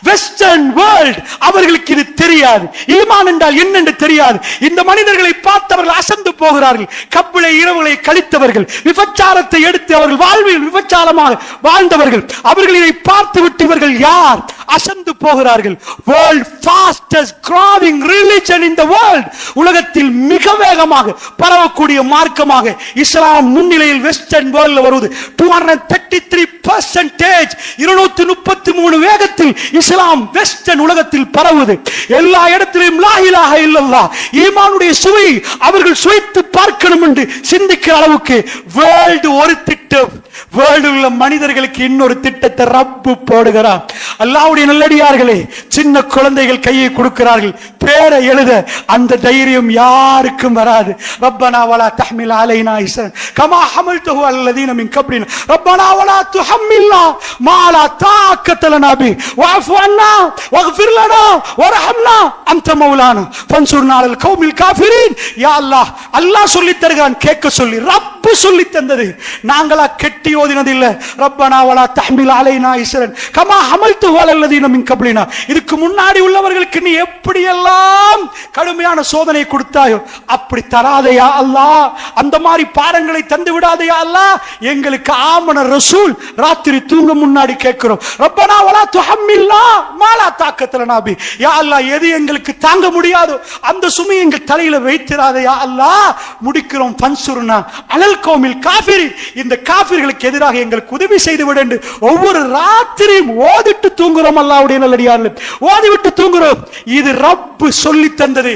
வெஸ்டர்ன் வேர்ல்ட், அவர்களுக்கு இது தெரியாது. ஈமான் என்றால் என்னென்று தெரியாது. இந்த மனிதர்களை பார்த்தவர்கள் அசந்து போகிறார்கள். கப்பிளை இரவுகளை கழித்தவர்கள், விபச்சாரத்தை எடுத்து அவர்கள் வாழ்வில் விபச்சாரமாக வாழ்ந்தவர்கள், அவர்கள் இதை பார்த்து விட்டு இவர்கள் யார் அசந்து போகிறார்கள். World fastest growing religion in the world, உலகத்தில் மிக வேகமாக பரவக்கூடிய மார்க்கமாக இஸ்லாம் முன்னிலையில் வெஸ்டர்ன் வேர்ல்ட்ல வருவது. 233% 233 வேகத்தில் இஸ்லாம் வெஸ்டர்ன் உலகத்தில் பரவுது. எல்லா இடத்திலும் லா இலாஹ இல்லல்லாஹ் ஈமானுடைய சுவை அவர்கள் சுவைத்து பார்க்கணும் என்று சிந்திக்கிற அளவுக்கு வேர்ல்டு ஒரு திட்டம், வேர்ல்டு உள்ள மனிதர்களுக்கு இன்னொரு திட்டத்தை ரப்பு போடுகிறார். அல்லாஹ்வுடைய நல்லடியார்களே, சின்ன குழந்தைகள் கையை கொடுக்கிறார்கள், பேரை எழுத அந்த தைரியம் யாருக்கும் வராது. ரப்பனா வலா தஹ்மில் அலைனா இஸ்ரன் கமா ஹமல்தஹு அல்லதீன மின் கப்லினா ரப்பனா வலா துஹம்மில்னா மா லா தாக்கத லனா பி வஅஃபு அன்னா வக்ஃபிர் லனா வர்ஹம்னா அன்த மௌலானா ஃபன்சுர்னா அலல் கௌமில் காஃபிரீன். யா அல்லாஹ், அல்லாஹ் சொல்லி தருகிறான், கேட்க சொல்லி ரப்பு சொல்லி தந்தது, நாங்களா கெட்டி ஓதினது இல்ல. ரப்பனா வலா தஹ்மில் அலைனா இஸ்ரன் கமா ஹமல்தஹு அல்லதீன மின் கப்லினா, இதுக்கு முன்னாடி உள்ளவர்களுக்கு நீ எப்படி எல்லாம் கடுமையான சோதனை கொடுத்தாயோ அப்படி தராதையா அல்லாஹ், அந்த மாதிரி பாரங்களை தந்து விடாதையா அல்லாஹ். எங்களுக்கு ஆமன ரசூல் ராத்திரி தூங்க முன்னாடி கேட்கிறோம், ரப்பனா வலா துஹம்மில்னா மா லா தாக்கத லனா பி. யா அல்லாஹ், எது எங்களுக்கு தாங்க முடியாதோ அந்த சுமையை எங்கள் தலையில வைத்திராதையா அல்லாஹ். முடிக்கிறோம், ஃபன்சுர்னா அலல் கௌமில் காஃபிரீன், இந்த காஃபிர்களுக்கு எதிராக எங்களுக்கு உதவி செய்து விடு என்று ஒவ்வொரு ராத்திரியும் ஓதிட்டு தூங்குறோம். அல்லாஹ்வுடைய நல்லடியார்களே, ஓதிவிட்டு தூங்குறோம். இது ரப்பு சொல்லி தந்தது.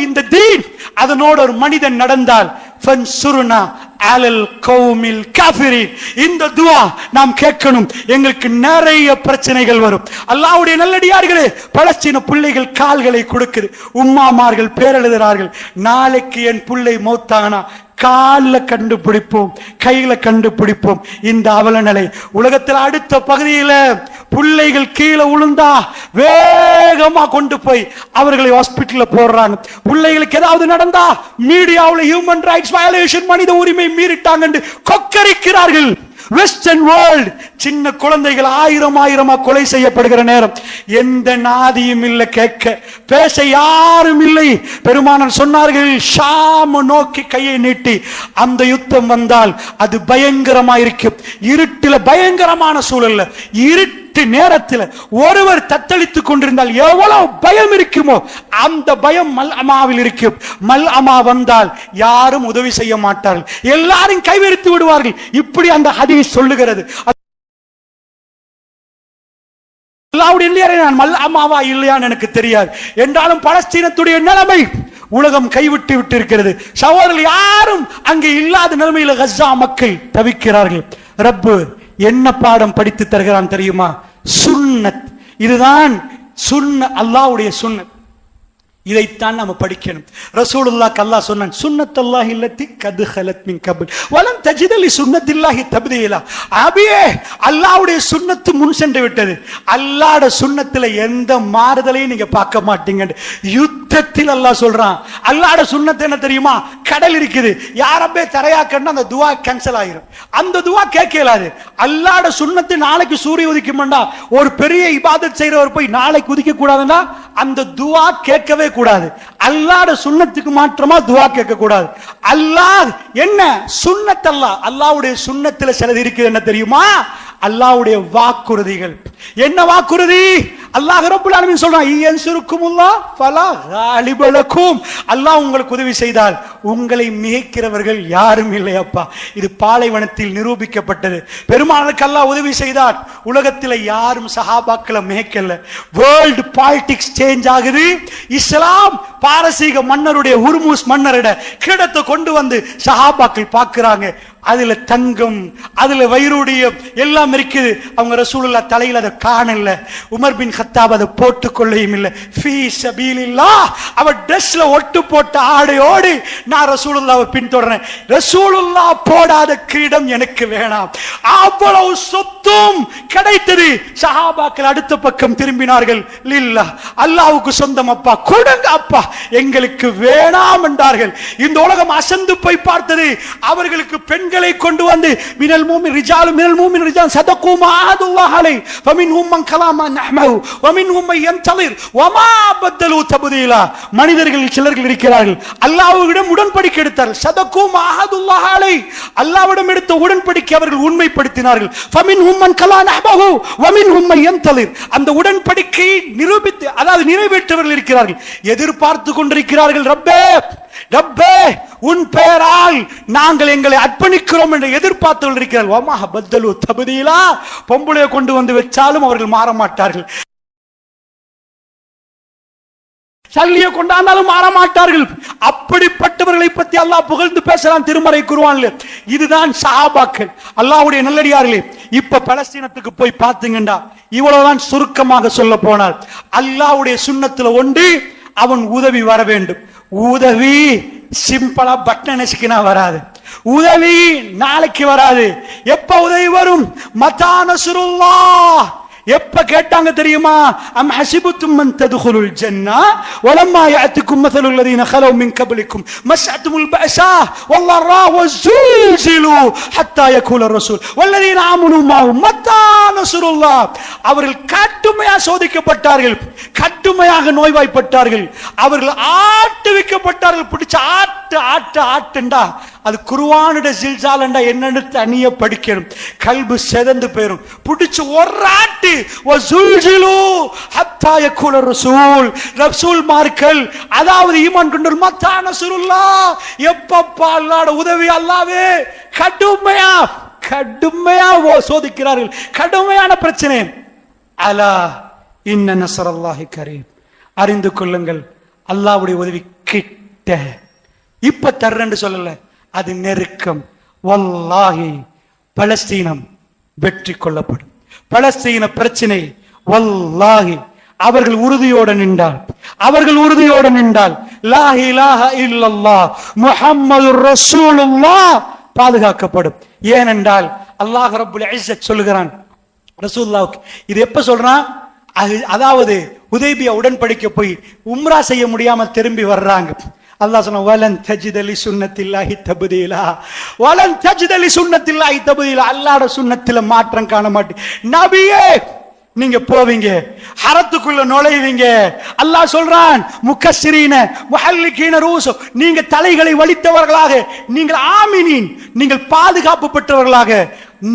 இந்த தீன் அதனோடு ஒரு மனிதன் நடந்தால் ஃபன்சுர்னா அலல் கௌமில் காஃபிரீன், இந்த துஆ நாம் கேட்கணும். எங்களுக்கு நிறைய பிரச்சனைகள் வரும். அல்லாஹ்வுடைய நல்லடியார்களே, பலஸ்தீன பிள்ளைகள் கால்களை கொடுக்குது, உம்மாமார்கள் பேரெழுதுகிறார்கள், நாளைக்கு என் பிள்ளை மௌத்தானா கால கண்டுபிடிப்போம், கையில கண்டுபிடிப்போம். இந்த அவல நிலை உலகத்தில் அடுத்த பகுதியில பிள்ளைகள் கீழே விழுந்தா வேகமா கொண்டு போய் அவர்களை ஹாஸ்பிட்டல்ல போடுறாங்க. பிள்ளைகளுக்கு ஏதாவது நடந்தா மீடியாவில் ஹியூமன் ரைட்ஸ் வயலேஷன், மனித உரிமை மீறிட்டாங்க கொக்கரிக்கிறார்கள். வெஸ்டர்ன் வேர்ல்ட் சின்ன குழந்தைகள் ஆயிரமா கொலை செய்யப்படுகிற நேரம் எந்த நாதியும் இல்லை, கேட்க பேச யாரும் இல்லை. பெருமானார் சொன்னார்கள், ஷாம் நோக்கி கையை நீட்டி அந்த யுத்தம் வந்தால் அது பயங்கரமா இருக்கும். இருட்டில பயங்கரமான சூழல்ல, இருட்டு நேரத்தில் ஒருவர் தத்தளித்துக் கொண்டிருந்தால் எவ்வளவு பயம் இருக்குமோ அந்த பயம் மல் அமாவில் இருக்கும். மல் அமா வந்தால் யாரும் உதவி செய்ய மாட்டார்கள், எல்லாரும் கைவிரித்து விடுவார்கள். இப்படி அந்த ஹதீஸ் சொல்லுகிறது. நான் மல் அமாவா இல்லையான்னு எனக்கு தெரியாது, என்றாலும் பலஸ்தீனத்துடைய நிலைமை உலகம் கைவிட்டு விட்டு இருக்கிறது. சகோதரர்கள் யாரும் அங்கே இல்லாத நிலைமையில் கஸா மக்கள் தவிக்கிறார்கள். ரப்பு என்ன பாடம் படித்து தருகிறான் தெரியுமா? சுன்னத். இதுதான் சுன்னத், அல்லாஹ்வுடைய சுன்னத். இதைத்தான் நம்ம படிக்கணும். ரசூலுல்லாஹ் அல்லாஹ் சொன்னான், சுன்னத்துல்லாஹி அல்லதி கத் ஹலத் மின் கப்ல் வலம் தஜித லி சுன்னத்தில்லாஹி தப்தீலா. அபியே, அல்லாஹ்வுடைய சுன்னத்து முன் சென்று விட்டது. அல்லாஹ்வுடைய சுன்னத்துல எந்த மாறுதலையும் நீங்க பார்க்க மாட்டீங்க. யுத்தத்தில் அல்லாஹ் சொல்றான். அல்லாஹ்வுடைய சுன்னத்து என்ன தெரியுமா? கடல் இருக்குது, யாரப்பே தரையாக்கன்னா அந்த துஆ கேன்சல் ஆயிரும். அந்த துஆ கேட்கலாது. அல்லாஹ்வுடைய சுன்னத்து நாளைக்கு சூரிய உதிக்கும்டா, ஒரு பெரிய இபாதத் செய்றவர் போய் நாளைக்கு உதிக்க கூடாதுன்னா அந்த துஆ கேட்கவே கூடாது. அல்லாஹ்வுடைய சுன்னத்துக்கு மாற்றமா துஆ கேட்க கூடாது. அல்லாஹ் என்ன சுன்னத், அல்லாஹ்வுடைய சுன்னத்துல சிலது இருக்குது. என்ன தெரியுமா? அல்லாஹ்வுடைய வாக்குறுதிகள். என்ன வாக்குறுதி? அல்லாஹ் ரப்பல் ஆலமீன் சொல்றான், யன்சுருக்குமுல்லாஹ் ஃபலா காலிப லக்கும். அல்லாஹ் உங்களுக்கு உதவி செய்தால் உங்களை மிகைக்கிறவர்கள் யாரும் இல்லையப்பா. இது பாலைவனத்தில் நிரூபிக்கப்பட்டது. பெருமாளுக்கு அல்லாஹ் உதவி செய்தார், உலகத்தில் யாரும் சஹாபாக்களை மிகைக்கல. வேர்ல்ட் பாலிடிக்ஸ் சேஞ்ச் ஆகுது. இஸ்லாம் பாரசீக மன்னருடைய ஹுர்முஸ் மன்னரிட கிடத்தை கொண்டு வந்து சஹாபாக்கள் பார்க்கிறாங்க. அதுல தங்கம், அதுல வைரூடியம் எல்லாம் இருக்குது. அவங்க ரசூலுல்லாஹ் தலையில அதை காணல. உமர் பின் கத்தாப் அதை போட்டுக் கொள்ளையும் இல்லை. ஃபீ சபீலில்லாஹ் அவர் ட்ரெஸ்ல ஒட்டு போட்ட ஆடையோடு நான் ரசூலுல்லாஹ்வை பின்தொடர்றேன். ரசூலுல்லாஹ் போடாத கிரீடம் எனக்கு வேணாம். அவ்வளவு சொத்தும் கிடைத்தது. சஹாபாக்கள் அடுத்த பக்கம் திரும்பினார்கள். லில்லாஹ், அல்லாஹ்வுக்கு சொந்தம் அப்பா, கொடுங்க அப்பா, எங்களுக்கு வேணாம் என்றார்கள். இந்த உலகம் அசந்து போய் பார்த்தது. அவர்களுக்கு பெண்களை கொண்டு வந்து மினல் மூமின் ரிஜாலும் மினல் மூமின் ரிஜால் சதகு மா அஹதுல்லாஹ் அலைஹி ஃபமின்ஹும் மன் கலாமா நஹ்மஹு வமின்ஹும் மன் யன்தலிர் வமா பதலு தப்தீலா. மனிதர்கள் சிலர்கள் இருக்கிறார்கள், அல்லாஹ்விடம் உடன்படிக்கை எடுத்தார்கள். சதகு மா அஹதுல்லாஹ் அலைஹி, அல்லாஹ்விடம் எடுத்த உடன்படிக்கை அவர்கள் உண்மைப்படுத்தினார்கள். ஃபமின்ஹும் மன் கலா நஹ்மஹு வமின்ஹும் மன் யன்தலிர், அந்த உடன்படிக்கையை நிரூபித்து அதாவது நிறைவேற்றவர்கள் இருக்கிறார்கள். எதிர்பார்த்து கொண்டிருக்கிறார்கள், ரப்பே ரப்பே உன் பெயரால் நாங்கள் எங்களை அர்ப்பணிக்கிறோம் என்று எதிர்பார்த்து இருக்கிறார்கள். வமா பதலு தப்தீலா, பொம்பளையை கொண்டு வந்து வச்சாலும் அவர்கள் மாற மாட்டார்கள். சல்லியை கொண்டாந்தாலும் மாற மாட்டார்கள். அப்படிப்பட்டவர்களை பற்றி அல்லாஹ் புகழ்ந்து பேசலாம் திருமறை குர்ஆன்ல. இதுதான் சஹாபாக்கள், அல்லாஹ்வுடைய நல்லடியார்களே. இப்ப பலஸ்தீனத்துக்கு போய் பார்த்தீங்கடா, இவ்வளவுதான் சுருக்கமாக சொல்ல போனால். அல்லாஹ்வுடைய சுன்னத்துல ஒன்று, அவன் உதவி வர வேண்டும். உதவி சிம்பிளா பட்டன் நசுக்கினா வராது. உதவி நாளைக்கு வராது. எப்ப உதவி வரும்? மதா நஸ்ருல்லாஹ். எப்ப கேட்டாங்க தெரியுமா? அம் ஹஸிபுத்தும் மன் ததுகுலுல் ஜன்னah வலம்மா யாத்துக்கும் மஸலுல் லதீன خلوا من قبلكم مسعتهم البأساء والضراء وزلزلوا حتى يقول الرسول والذين آمنوا معه متى نصر الله. அவர்கள் கடுமையாக சோதிக்கப்பட்டார்கள், கடுமையாக நோய்வாய்ப்பட்டார்கள், அவர்கள் ஆட்டுவிக்கப்பட்டார்கள். பிடிச்ச ஆட்டு ஆட்டு ஆட்டுண்டா அது குர்ஆனுடைய ஜில்சாலண்டா என்னன்னு தனியா படிக்கணும். கல்பு செதந்து போயிடும். பிடிச்சு ஒரு ஆட்டு வஸுல்ஜிலு ஹத்தா யகுல ரசூல், ரசூல்மார்கள் அதாவது ஈமான் கொண்டவர் மத்தா நஸ்ருல்லாஹ், எப்பப்பா அல்லாஹ்வுடைய உதவி. அல்லாஹ்வே கடுமையா கடுமையா சோதிக்கிறார்கள், கடுமையான பிரச்சனை. அலா இன்ன நஸ்ரல்லாஹி கரீம், அறிந்து கொள்ளுங்கள் அல்லாஹ்வுடைய உதவி கிட்ட. இப்ப தர்றேன்னு சொல்லல, அது நெருக்கம். வல்லாஹி பலஸ்தீனம் வெற்றி கொள்ளப்படும். பலஸ்தீன பிரச்சனை வல்லாஹி அவர்கள் உறுதியோடு நின்றால், அவர்கள் உறுதியோடு நின்றால் லா இலாஹா இல்லல்லாஹ் முஹம்மதுர் ரசூலுல்லாஹ் பாதுகாக்கப்படும். ஏனென்றால் அல்லாஹ் ரப்புல் இஸ்ஸத் சொல்லுகிறான் ரசூலுல்லாஹ்வுக்கு. இது எப்ப சொல்றான்? அதாவது ஹுதைபியா உடன்படிக்கை போய் உம்ரா செய்ய முடியாம திரும்பி வர்றாங்க. அல்லாஹ் சொன்னா வலன் தஜித லி சுன்னத்தில்லாஹி தப்தீலா, வலன் தஜித லி சுன்னத்தில்லாஹி தப்தீலா. அல்லாஹ்வுடைய சுன்னத்தில மாற்றம் காண மாட்டீங்க. நபியே நீங்க போவீங்க, ஹரத்துக்குள்ள நுழைவீங்க. அல்லாஹ் சொல்றான் முக்கஸ்ஸிரீன முஹல்லிகீன ரூஸு, நீங்க தலைகளை வலித்தவர்களாக, நீங்கள் ஆமினீன், நீங்கள் பாதுகாப்பு பெற்றவர்களாக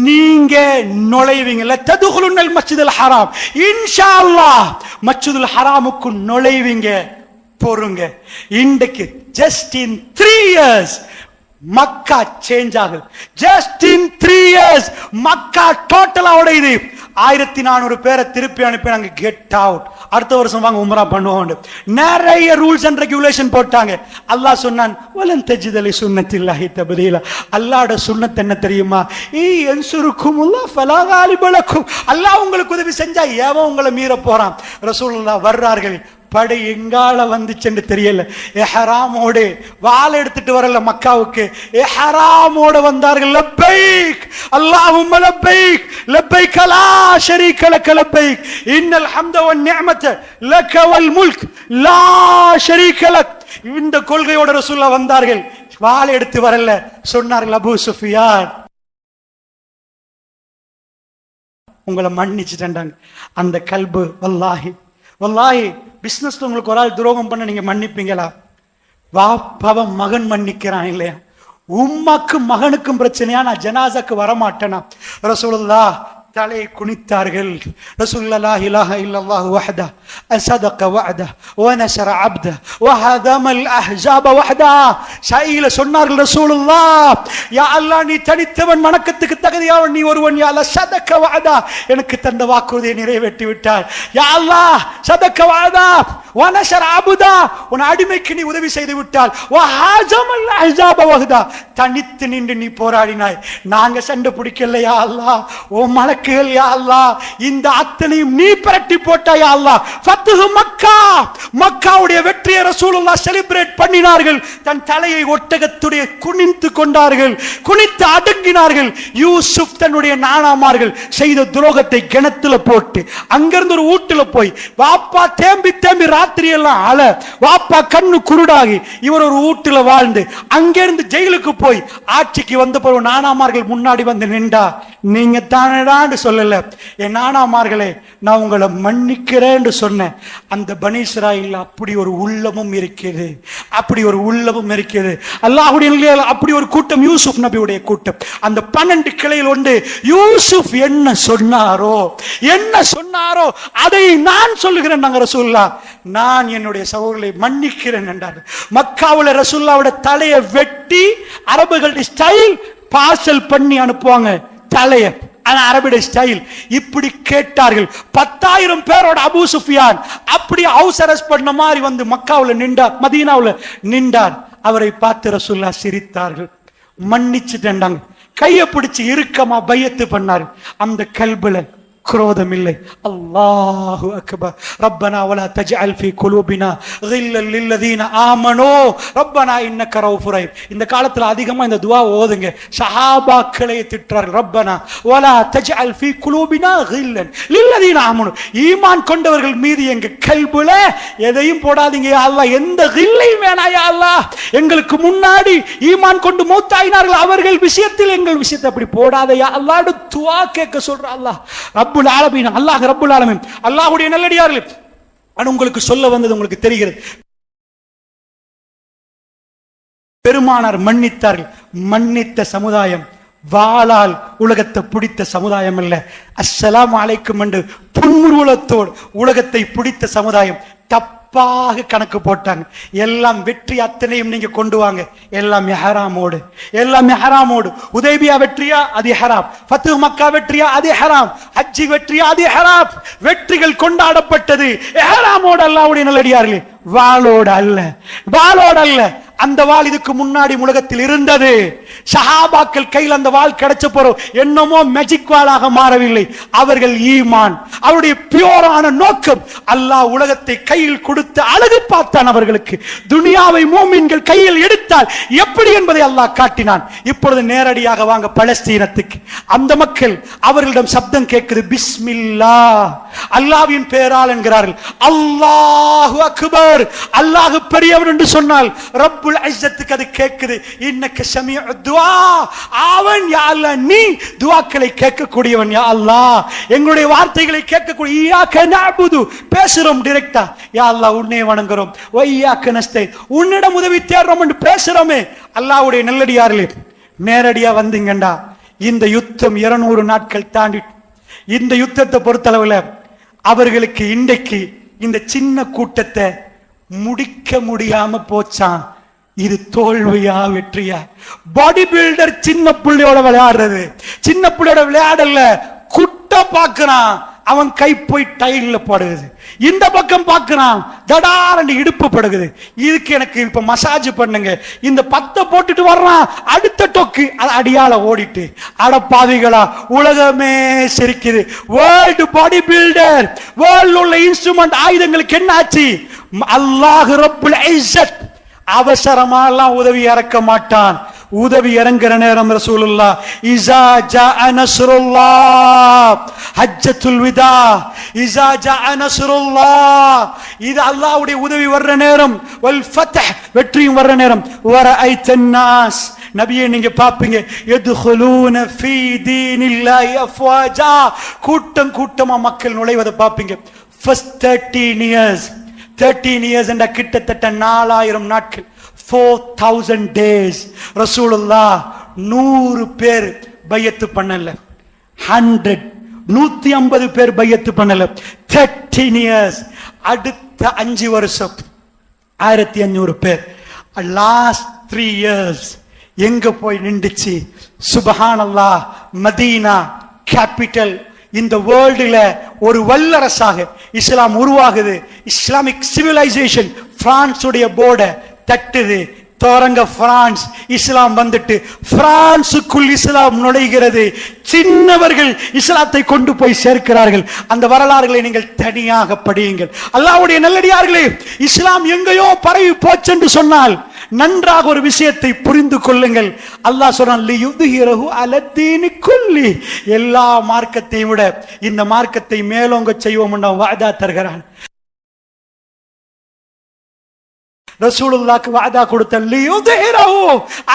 நீங்க நுழைவீங்க. லததுகுலுன்னல் மஸ்ஜிதுல் ஹராம், இன்ஷாஅல்லாஹ் மஸ்ஜிதுல் ஹராமுக்கு நுழைவீங்க. போருங்க. இன்றைக்கு just in 3 years Mecca change ஆகுது. ஜஸ்ட் இன் 3 years மக்கா டோட்டலா உடையுது. 1400 பேரை திருப்பி அனுப்பினாங்க, கெட் அவுட், அடுத்த வருஷம் வாங்க உம்ரா பண்ணுவோம். நிறைய ரூல்ஸ் அண்ட் ரெகுலேஷன் போட்டாங்க. அல்லாஹ் சொன்னான் வலன் தஜித லி சுன்னத்தில்லாஹி தப்தீலா. அல்லாஹ்வுடைய சுன்னத் என்ன தெரியுமா? யன்சுருக்குமுல்லாஹ் ஃபலா காலிப லக்கும். அல்லாஹ் உங்களுக்கு உதவி செஞ்சா எவன் உங்களை மீற போறான்? ரசூலுல்லாஹ் வர்றார்கள், படை எங்கால வந்துச்சுன்னு தெரியல. இஹ்ராமோடு வாள் எடுத்துட்டு வரல மக்காவுக்கு, இஹ்ராமோட வந்தார்கள். லப்பைக் அல்லாஹும்ம லப்பைக் லப்பைக் லா ஷரீக லக லப்பைக் இன்னல் ஹம்த வன் நிஅமத லக வல் முல்க் லா ஷரீக லக். இந்த கொள்கையோட ரசூலுல்லாஹ் வந்தார்கள். வாள் எடுத்து வரல. சொன்னார்கள் அபூ சுஃபியான் உங்களை மன்னிச்சுட்டாங்க. அந்த கல்பு வல்லாஹி வல்லாஹி பிசினஸ்ல உங்களுக்கு ஒரு ஆள் துரோகம் பண்ண நீங்க மன்னிப்பீங்களா? வாப்பாவ மகன் மன்னிக்கிறான் இல்லையா? உம்மாக்கும் மகனுக்கும் பிரச்சனையா? நான் ஜனாசாக்கு வரமாட்டேனா? ரசூலுல்லாஹ் தலையை குனித்தார்கள். ரசூலுல்லாஹ் லா இலாஹ இல்லல்லாஹு வஹ்தஹு அஸதக வஅதஹு வ நஸர அப்தஹு வ ஹதமல் அஹ்ஸாப வஹ்தஹு. ஷைல சொன்னார்கள் ரசூலுல்லாஹ், யா அல்லாஹ் நீ தனித்தவன், வணக்கத்துக்கு தகுதியானவன் நீ ஒருவன். யா அல்லாஹ் ஸதக வஅதஹு எனக்கு தந்த வாக்குறுதியை நிறைவேற்றி விட்டார். யா அல்லாஹ் ஸதக வஅதஹு வ நஸர அப்தஹு உன் அடிமைக்கு நீ உதவி செய்து விட்டால். வ ஹதமல் அஹ்ஸாப வஹ்தஹு தனித்து நின்று நீ போராடினாய். நாங்க சண்டை பிடிக்கல யா அல்லாஹ், ஓ மலக்குகள் யா அல்லாஹ் இந்த அத்தனையும் நீ பிரட்டி போட்டாய் யா அல்லாஹ். ஃபத்ஹு மக்கா, மக்காவுடைய வெற்றியை ரசூலுல்லாஹ் செலிப்ரேட் பண்ணினார்கள். தன் தலையை ஒட்டகத்துடைய குனிந்து கொண்டார்கள், குனித்து அடங்கினார்கள். யூசுப் தன்னுடைய நானாமார்கள் செய்த துரோகத்தை கிணத்துல போட்டு அங்கிருந்து ஒரு வீட்டுல போய் வாப்பா தேம்பி தேம்பி ராத்திரி எல்லாம் அழ, வாப்பா கண்ணு குருடாகி இவர் ஒரு வீட்டுல வாழ்ந்து அங்கிருந்து ஜெயிலுக்கு போய் ஆட்சிக்கு வந்த பிறகு நானாமார்கள் முன்னாடி வந்து நின்றா, நீங்க தானடான்னு சொல்லல, என் நானாமார்களே நான் உங்களை மன்னிக்கிறேன்னு சொன்னேன். அந்த பனி இஸ்ராயீல்ல அப்படி ஒரு உள்ளமும் இருக்கிறது, அப்படி ஒரு உள்ளமும் இருக்கிறது. அல்லாஹ்வுடைய அப்படி ஒரு கூட்டம் யூசுப் நபியுடைய கூட்டம். அந்த 12 கிளையில் ஒன்று யூசுப் என்ன சொன்னாரோ அதை நான் சொல்லுகிறேன். நாங்க ரசூலுல்லாஹ் நான் என்னுடைய சகோதரர்களை மன்னிக்கிறேன் என்றார். மக்காவுல ரசூலுல்லாஹ்வுடைய தலையை வெட்டி அரபுகளுடைய ஸ்டைல் பார்சல் பண்ணி அனுப்புவாங்க தலைய, அரபுடைய ஸ்டைல். இப்படி கேட்டார்கள். 10,000 பேரோட அபூ சுஃபியான் அப்படி ஹவுஸ் அரெஸ்ட் பண்ண மாதிரி வந்து மக்காவுல நின்றார், மதீனாவுல நின்றார். அவரை பார்த்து ரசூலுல்லாஹ் சிரித்தார்கள், மன்னிச்சுட்டாங்க. கையை பிடிச்சு இறுக்கமா பையத்து பண்ணார். அந்த கல்புல குரோதம் இல்லை. அல்லாஹு அக்பர். ரப்பனா வலா தஜ்அல் ஃபீ குலூபினா கில்லல் லில்லதீன ஆமனூ ரப்பனா இன்னக ரவுஃபுர் ரஹீம். இந்த காலத்துல அதிகமா இந்த துஆ ஓதுங்க. சஹாபாக்களை திட்டுறார்கள், ரப்பனா வலா தஜ்அல் ஃபீ குலூபினா கில்லன் லில்லதீன ஆமனூ, ஈமான் கொண்டவர்கள் மீது எங்க கல்புல எதையும் போடாதீங்க யா அல்லாஹ், எந்த கில்லையும் வேணாம் யா அல்லாஹ். எங்களுக்கு முன்னாடி ஈமான் கொண்டு மௌத்தாயினார்கள், அவர்கள் விஷயத்தில் எங்கள் விஷயத்தை அப்படி போடாத யா அல்லாஹ்னு துஆ கேட்க சொல்ற அல்லாஹ் ரப்புல் ஆலமீன். அல்லாஹ் ரப்புல் ஆலமீன். அல்லாஹ்வுடைய நல்லடியார்களே, நான் உங்களுக்கு சொல்ல வந்தது உங்களுக்கு தெரிகிறது. பெருமானார் மன்னித்தார்கள். மன்னித்த சமுதாயம் வாளால் உலகத்தை பிடித்த சமுதாயம் அல்ல. அஸ்ஸலாமு அலைக்கும் என்று புன்முறுவலத்தோடு உலகத்தை பிடித்த சமுதாயம். தப்பாக கணக்கு போட்டாங்க. எல்லாம் வெற்றி அத்தனையும் நீங்க கொண்டு வாங்க, எல்லாம் இஹ்ராமோடு, எல்லாம் இஹ்ராமோடு. உதைபியா வெற்றியா அது இஹ்ராம், ஃபத்ஹு மக்கா வெற்றியா அது இஹ்ராம், ஹஜ் வெற்றியா அது இஹ்ராம். வெற்றிகள் கொண்டாடப்பட்டது இஹ்ராமோடு. அல்லாஹ்வுடைய நல்லடியார்களே, வாளோடு அல்ல, வாளோடு அல்ல. அந்த வாள் இதுக்கு முன்னாடி உலகத்தில் இருந்தது. சஹாபாக்கள் கையில் அந்த வாள் கிடைச்ச போறோம் என்னமோ மேஜிக் வாளாக மாறவில்லை. அவர்கள் ஈமான், அவருடைய பியூரான நோக்கம், அல்லாஹ் உலகத்தை கையில் கொடுத்து அழகு பார்த்தான் அவர்களுக்கு. துனியாவை மூமின்கள் கையில் எடுத்தால் எப்படி என்பதை அல்லாஹ் காட்டினான். இப்பொழுது நேரடியாக வாங்க பலஸ்தீனத்துக்கு. அந்த மக்கள் அவர்களிடம் சப்தம் கேட்குது, பிஸ்மில்லாஹ், அல்லாஹ்வின் பெயரால் என்கிறார்கள். அல்லாஹு அக்பர், அல்லாஹ் பெரியவர் என்று சொன்னால் ரப்புல் இஸ்ஸத்துக்கு அது கேட்குது. இன்னக ஸமீஉ துஆ, அவன் யா அல்லாஹ் நீ துஆக்களை கேட்கக்கூடியவன் யா அல்லாஹ், எங்களுடைய வார்த்தைகளை கேட்கக்கூடிய. இய்யாக நஅபுது, பேசுறோம் டைரக்டா, யா அல்லாஹ் உன்னை வணங்குறோம். வ இய்யாக நஸ்தைன், உன்னிடம் உதவி தேடுறோம் என்று பேசுறோமே. அல்லாஹ்வுடைய நல்லடியார்களே, நேரடியா வந்தீங்கண்டா இந்த யுத்தம் 200 நாட்கள் தாண்டி, இந்த யுத்தத்தை பொறுத்தளவுல அவர்களுக்கு இன்றைக்கு இந்த சின்ன கூட்டத்தை முடிக்க முடியாம போச்சான். இது தோல்வியா வெற்றியா? பாடி பில்டர் சின்ன புள்ளையோட விளையாடுறது, சின்ன புள்ளையோட விளையாடல, குட்ட பாக்குறான், அவன் கை போய் டைல்ல படுகுது, இந்த பக்கம் பார்க்கிறான் தடாரண்டு இடுப்பு படுகுது. இதுக்கு எனக்கு இப்ப மசாஜ் பண்ணுங்க, இந்த 10 போட்டுட்டு வர்றான், அடுத்த டொக்கு அடியால ஓடிட்டு. அட பாவிகளா, உலகமே சிரிக்குது. வேர்ல்டு பாடி பில்டர், வேர்ல்ட் உள்ள இன்ஸ்ட்ருமெண்ட் ஆயுதங்களுக்கு என்ன ஆச்சு? அல்லாஹ் ரப்புல் இஸ்ஸத் அவசரமாலாம் உதவி இறக்க மாட்டான். உதவி இறங்குற நேரம் ரசூலுல்லாஹ் இஸா ஜாஅ நஸ்ருல்லாஹ் ஹஜ்ஜத்துல் விதா, இஸா ஜாஅ நஸ்ருல்லாஹ், இது அல்லாஹ்வுடைய உதவி வர்ற நேரம், வல் ஃபத்ஹ் வெற்றியும் வர்ற நேரம், வரஐத்தன் நாஸ் நபியே நீங்க பாப்பீங்க யதுகுலூன ஃபீ தீனில்லாஹி அஃப்வாஜா, கூட்டம் கூட்டமா மக்கள் நுழைவதை பாப்பீங்க. ஃபர்ஸ்ட் 13 years என்ற கிட்டத்தட்ட 4000 நாட்கள், 4000 days ரசூலுல்லாஹ் 100 பேர் பையத்து பண்ணல, 150 பேர் பையத்து பண்ணல. 13 years. அடுத்த 5 வருஷம் 1500 பேர். லாஸ்ட் 3 years எங்க போய் நின்றுச்சு? சுபஹானல்லாஹ், மதீனா கேபிட்டல், இந்த வேர்ல்டுல ஒரு வல்லரசாக இஸ்லாம் உருவாகுது. இஸ்லாமிக் சிவிலைசேஷன் பிரான்ஸ் உடைய போர்டை தட்டுது. தோரங்க பிரான்ஸ், இஸ்லாம் வந்துட்டு பிரான்சுக்குள் இஸ்லாம் நுழைகிறது. சின்னவர்கள் இஸ்லாத்தை கொண்டு போய் சேர்க்கிறார்கள். அந்த வரலாறுகளை நீங்கள் தனியாக படியுங்கள். அல்லாஹ்வுடைய நல்லடியார்களே, இஸ்லாம் எங்கேயோ பரவி போச்சென்று சொன்னால் நன்றாக ஒரு விஷயத்தை புரிந்து கொள்ளுங்கள். அல்லாஹ் சொல்றான் லியுத்ஹிரஹு அலத்தீனி குல்லி, எல்லா மார்க்கத்தையும் விட இந்த மார்க்கத்தை மேலோங்க செய்வோம் என்று வாதா தருகிறான். ரசூலுல்லாஹ்க்கு வாதா கொடுத்த லியுத்ஹிரஹு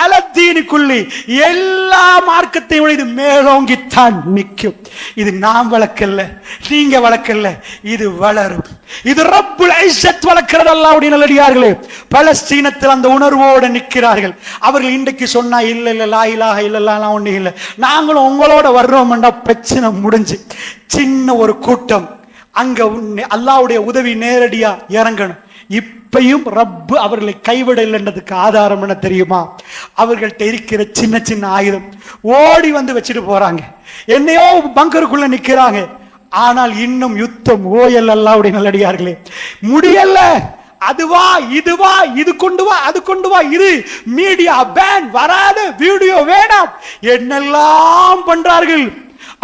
அலத்தீனி குல்லி, எல்லா மார்க்கத்தையும் விட இது மேலோங்கித்தான் நிற்கும். இது நாம் வளர்க்கல, நீங்க வளர்க்கல, இது வளரும். இது ரப்புல் இஸ்ஸத் வளர்க்கிறது. அல்லாஹ்வுடைய நல்லடியார்களே, பலஸ்தீனத்தில் அந்த உணர்வோடு நிற்கிறார்கள். அவர்கள் இன்றைக்கு சொன்னா இல்ல இல்ல லா இலாஹ இல்லல்லாஹ் ஒண்ணு இல்ல, நாங்களும் உங்களோட வர்றோம் என்றா பிரச்சனை முடிஞ்சு. சின்ன ஒரு கூட்டம் அங்க அல்லாஹ்வுடைய உதவி நேரடியா இறங்கணும். இப்பையும் ரப்பு அவர்களை கைவிடல் என்றதுக்கு ஆதாரம் என்ன தெரியுமா? அவர்கள்ட்ட இருக்கிற சின்ன சின்ன ஆயுதம் ஓடி வந்து வச்சுட்டு போறாங்க. என்னையோ பங்கருக்குள்ள நிக்கிறாங்க. ஆனால் இன்னும் யுத்தம் ஓயல். அல்லாஹ்வுடைய நல்லடியார்களே, முடியல. அதுவா இதுவா, இது கொண்டு வா அது கொண்டு வா, இது மீடியா பேன், வராத வீடியோ வேணாம், என்னெல்லாம் பண்றார்கள்.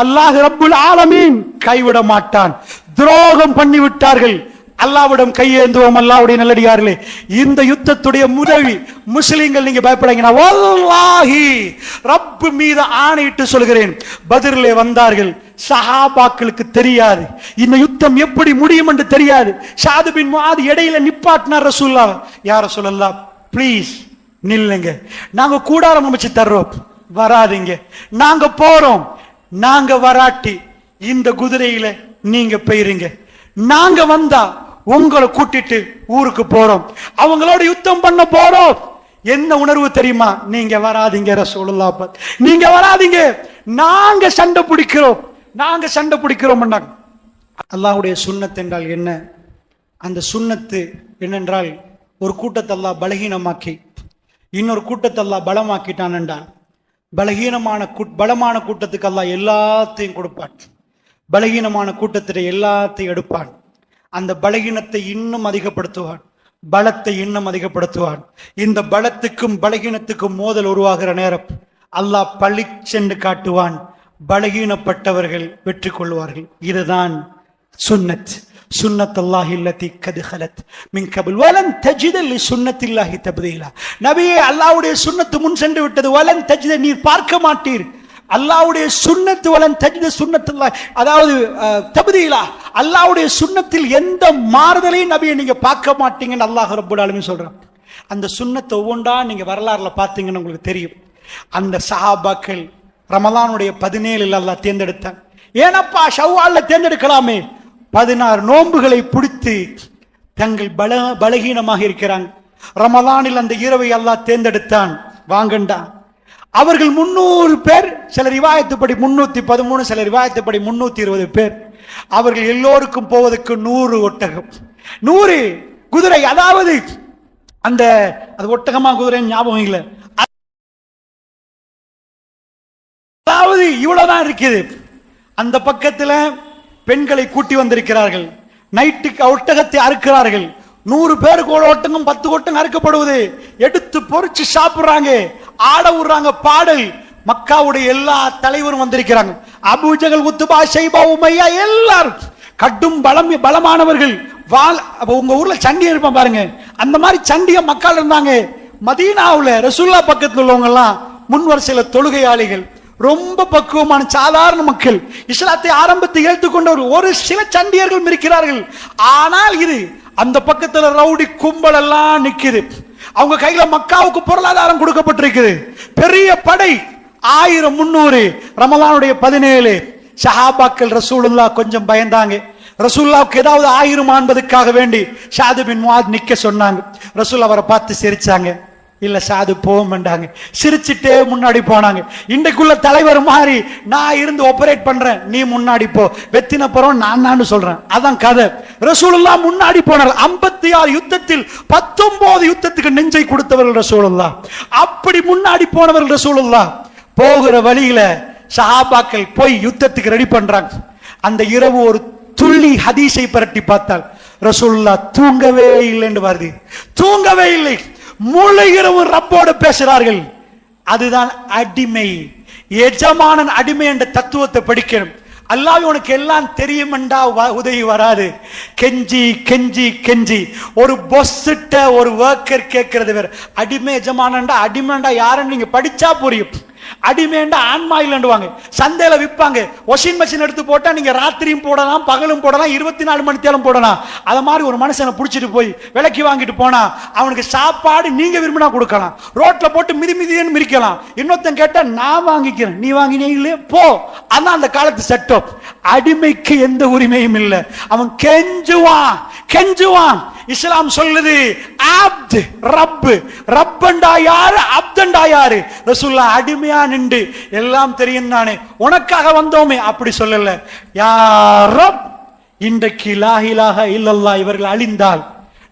அல்லாஹ் ரப்புல் ஆலமீன் கைவிட மாட்டான். துரோகம் பண்ணி விட்டார்கள். அல்லாஹ்விடம் கையேந்துவோம். அல்லாஹ்வுடைய நல்லடியார்களே, இந்த யுத்தத்துடைய முதவி முஸ்லிம்கள், நீங்க பயப்படாதீங்க, வல்லாஹி ரப்பு மீது ஆணையிட்டு சொல்கிறேன், பத்ரிலே வந்தார்கள். சஹாபாக்களுக்கு தெரியாது இந்த யுத்தம் எப்படி முடியும் என்று தெரியாது. ஸஅத் பின் முஆத் இடையில நிப்பாட்டினார் ரசூலுல்லாஹ். யா ரசூலல்லாஹ் ப்ளீஸ் நில்லுங்க, நாங்க கூடாரம் அமைச்சு தர்றோம், வராதீங்க, நாங்க போறோம். நாங்க வராட்டி இந்த குதிரையில நீங்க போயிருங்க, நாங்க வந்தா உங்களை கூட்டிட்டு ஊருக்கு போறோம், அவங்களோட யுத்தம் பண்ண போறோம். என்ன உணர்வு தெரியுமா? நீங்க வராதீங்க ரசூலுல்லாஹ், நீங்க வராதீங்க, நாங்க சண்டை பிடிக்கிறோம், நாங்க சண்டை பிடிக்கிறோம். அல்லாஹ்வுடைய சுன்னத் என்றால் என்ன? அந்த சுன்னத்து என்னென்றால், ஒரு கூட்டத்தை அல்லாஹ் பலகீனமாக்கி இன்னொரு கூட்டத்தை அல்லாஹ் பலமாக்கிட்டான் என்றால், பலமான கூட்டத்துக்கு அல்லாஹ் எல்லாத்தையும் கொடுப்பான், பலகீனமான கூட்டத்திட எல்லாத்தையும் எடுப்பான். அந்த பலகீனத்தை இன்னும் அதிகப்படுத்துவான், பலத்தை இன்னும் அதிகப்படுத்துவான். இந்த பலத்துக்கும் பலகீனத்துக்கும் மோதல் உருவாகிற நேரம் அல்லாஹ் பளிச்சென்று காட்டுவான், பலகீனப்பட்டவர்கள் வெற்றி கொள்வார்கள். இதுதான் சுன்னத். சுன்னத்துல்லாஹி அல்லதி கத் ஹலத் மின் கபில் வலன் தஜித லிசுன்னத்தில்லாஹி தப்தீலா. நபியே, அல்லாஹ்வுடைய சுன்னத்து முன் சென்று விட்டது. வலன் தஜித, நீர் பார்க்க மாட்டீர். அல்லாஹ்வுடைய சுன்னத்து வலன் தஜித சுன்னத்துல்லாஹ், அதாவது தப்தீலா, அல்லாஹ்வுடைய சுன்னத்தில் எந்த மாறுதலையும் நபியை நீங்க பார்க்க மாட்டீங்கன்னு அல்லாஹ் ரப்பல் ஆலமீன் சொல்றான். அந்த சுன்னத்தை ஒவ்வொன்றா நீங்க வரலாறுல பார்த்தீங்கன்னு உங்களுக்கு தெரியும். அந்த சஹாபாக்கள் ரமலானுடைய 17 அல்லாஹ் தேர்ந்தெடுத்தான். ஏனப்பா ஷவ்வால்ல தேர்ந்தெடுக்கலாமே? 16 நோன்புகளை பிடித்து தங்கள் பலகீனமாக இருக்கிறாங்க. ரமலானில் அந்த இரவை அல்லாஹ் தேர்ந்தெடுத்தான். வாங்கண்டா, அவர்கள் 300 பேர், சில ரிவாயத்துப்படி 313, சில ரிவாயத்துப்படி 320 பேர். அவர்கள் எல்லோருக்கும் போவதற்கு 100 ஒட்டகம், 100 குதிரை. அதாவது அந்த அது ஒட்டகமா குதிரை ஞாபகம் இல்லை, அதாவது இவ்வளவுதான் இருக்குது. அந்த பக்கத்துல பெண்களை கூட்டி வந்திருக்கிறார்கள். நைட்டுக்கு ஒட்டகத்தை அறுக்கிறார்கள். 100 பேருக்கு ஒரு ஒட்டகம், 10 ஒட்டகம் அறுக்கப்படுவது. எடுத்து பொறிச்சு சாப்பிடுறாங்க, ஆட விடுறாங்க, பாடல். மக்காவுடைய எல்லா தலைவரும் வந்திருக்கிறாங்க. அபூஜகல், உத்பா, ஷைபா, உமையா, எல்லாரும் கடும் பலமானவர்கள் உங்க ஊர்ல சண்டி இருப்பான் பாருங்க, அந்த மாதிரி சண்டிய மக்கள் இருந்தாங்க. மதீனாவுல ரசூலுல்லாஹ் பக்கத்துல உள்ளவங்க எல்லாம் முன் வரிசையில தொழுகையாளிகள், ரொம்ப பக்குவமான சாதாரண மக்கள், இஸ்லாத்தை ஆரம்பத்தை ஏற்றுக்கொண்டவர்கள். ஒரு சில சண்டியர்கள் இருக்கிறார்கள். ஆனால் இது அந்த பக்கத்துல ரவுடி கும்பல் எல்லாம் நிக்குது. அவங்க கையில மக்காவுக்கு பொருளாதாரம் கொடுக்கப்பட்டிருக்குது. பெரிய படை 1300. ரமலானுடைய 17 சஹாபாக்கள் ரசூலுல்லாஹ் கொஞ்சம் பயந்தாங்க. ரசூலுல்லாஹ்வுக்கு ஏதாவது 1000 என்பதற்காக வேண்டி ஷாது பின் முஆத் நிக்க சொன்னாங்க. ரசூல் அவரை பார்த்து சிரிச்சாங்க. இல்ல ஷாது போமாண்டாங்க. சிரிச்சிட்டே முன்னாடி போனாங்க. இன்றைக்குள்ள தலைவர் மாதிரி நான் இருந்து ஆபரேட் பண்றேன், நீ முன்னாடி போ, வெத்தின போறோம் நான் சொல்றேன். அதான் கதை. ரசூலுல்லாஹ் முன்னாடி போனார். 56 யுத்தத்தில் 19 யுத்தத்துக்கு நெஞ்சை கொடுத்தவர்கள் ரசூலுல்லாஹ். அப்படி முன்னாடி போனவர்கள் ரசூலுல்லாஹ். போகிற வழியில சஹாபாக்கள் போய் யுத்தத்துக்கு ரெடி பண்றாங்க. அந்த இரவு ஒரு துள்ளி ஹதீஸை பரட்டி பார்த்தால் ரசூலுல்லாஹ் தூங்கவே இல்லை என்று வருது. தூங்கவே இல்லை. முழு இரவு ரப்போடு பேசுறார்கள். அதுதான் அடிமை. எஜமானன் அடிமை என்ற தத்துவத்தை படிக்கணும். அல்லாஹ் உனக்கு எல்லாம் தெரியும் என்றா உதவி வராது. கெஞ்சி கெஞ்சி கெஞ்சி ஒரு பொஸ்ஸிட்ட ஒரு ஒர்க்கர் கேட்கறது வேற. அடிமை எஜமானண்டா, அடிமைண்டா யாருன்னு நீங்க படிச்சா புரியும். அடிமைண்டா ஆன்மாயில்வாங்க. சந்தையில விற்பாங்க. வாஷிங் மெஷின் எடுத்து போட்டா நீங்க ராத்திரியும் போடலாம், பகலும் போடலாம், 24 மணி நேரம் போடலாம். அத மாதிரி ஒரு மனுஷனை புடிச்சிட்டு போய் விலைக்கு வாங்கிட்டு போனா அவனுக்கு சாப்பாடு நீங்க விரும்பினா கொடுக்கலாம். ரோட்ல போட்டு மிதி மிதின்னு மிதிக்கலாம். இன்னொருத்தன் கேட்டா நான் வாங்கிக்கிறேன், நீ வாங்கினீங்களே போ. அதான் அந்த காலத்து சட்டம். அடிமைக்கு எந்த உரிமையும் இல்லை. அவன் கெஞ்சுவான் கெஞ்சுவான். இஸ்லாம் சொல்லுது அப்த் ரப். ரப்பண்டா யாரு, அப்தண்டா யாரு? ரசூலுல்லாஹ் அடிமையா நின்று எல்லாம் தெரியும் தானே, உனக்காக வந்தோமே அப்படி சொல்லல. யா ரப், இன்றைக்கு லா இலாஹ இல்லல்லாஹ் இவர்கள் அழிந்தால்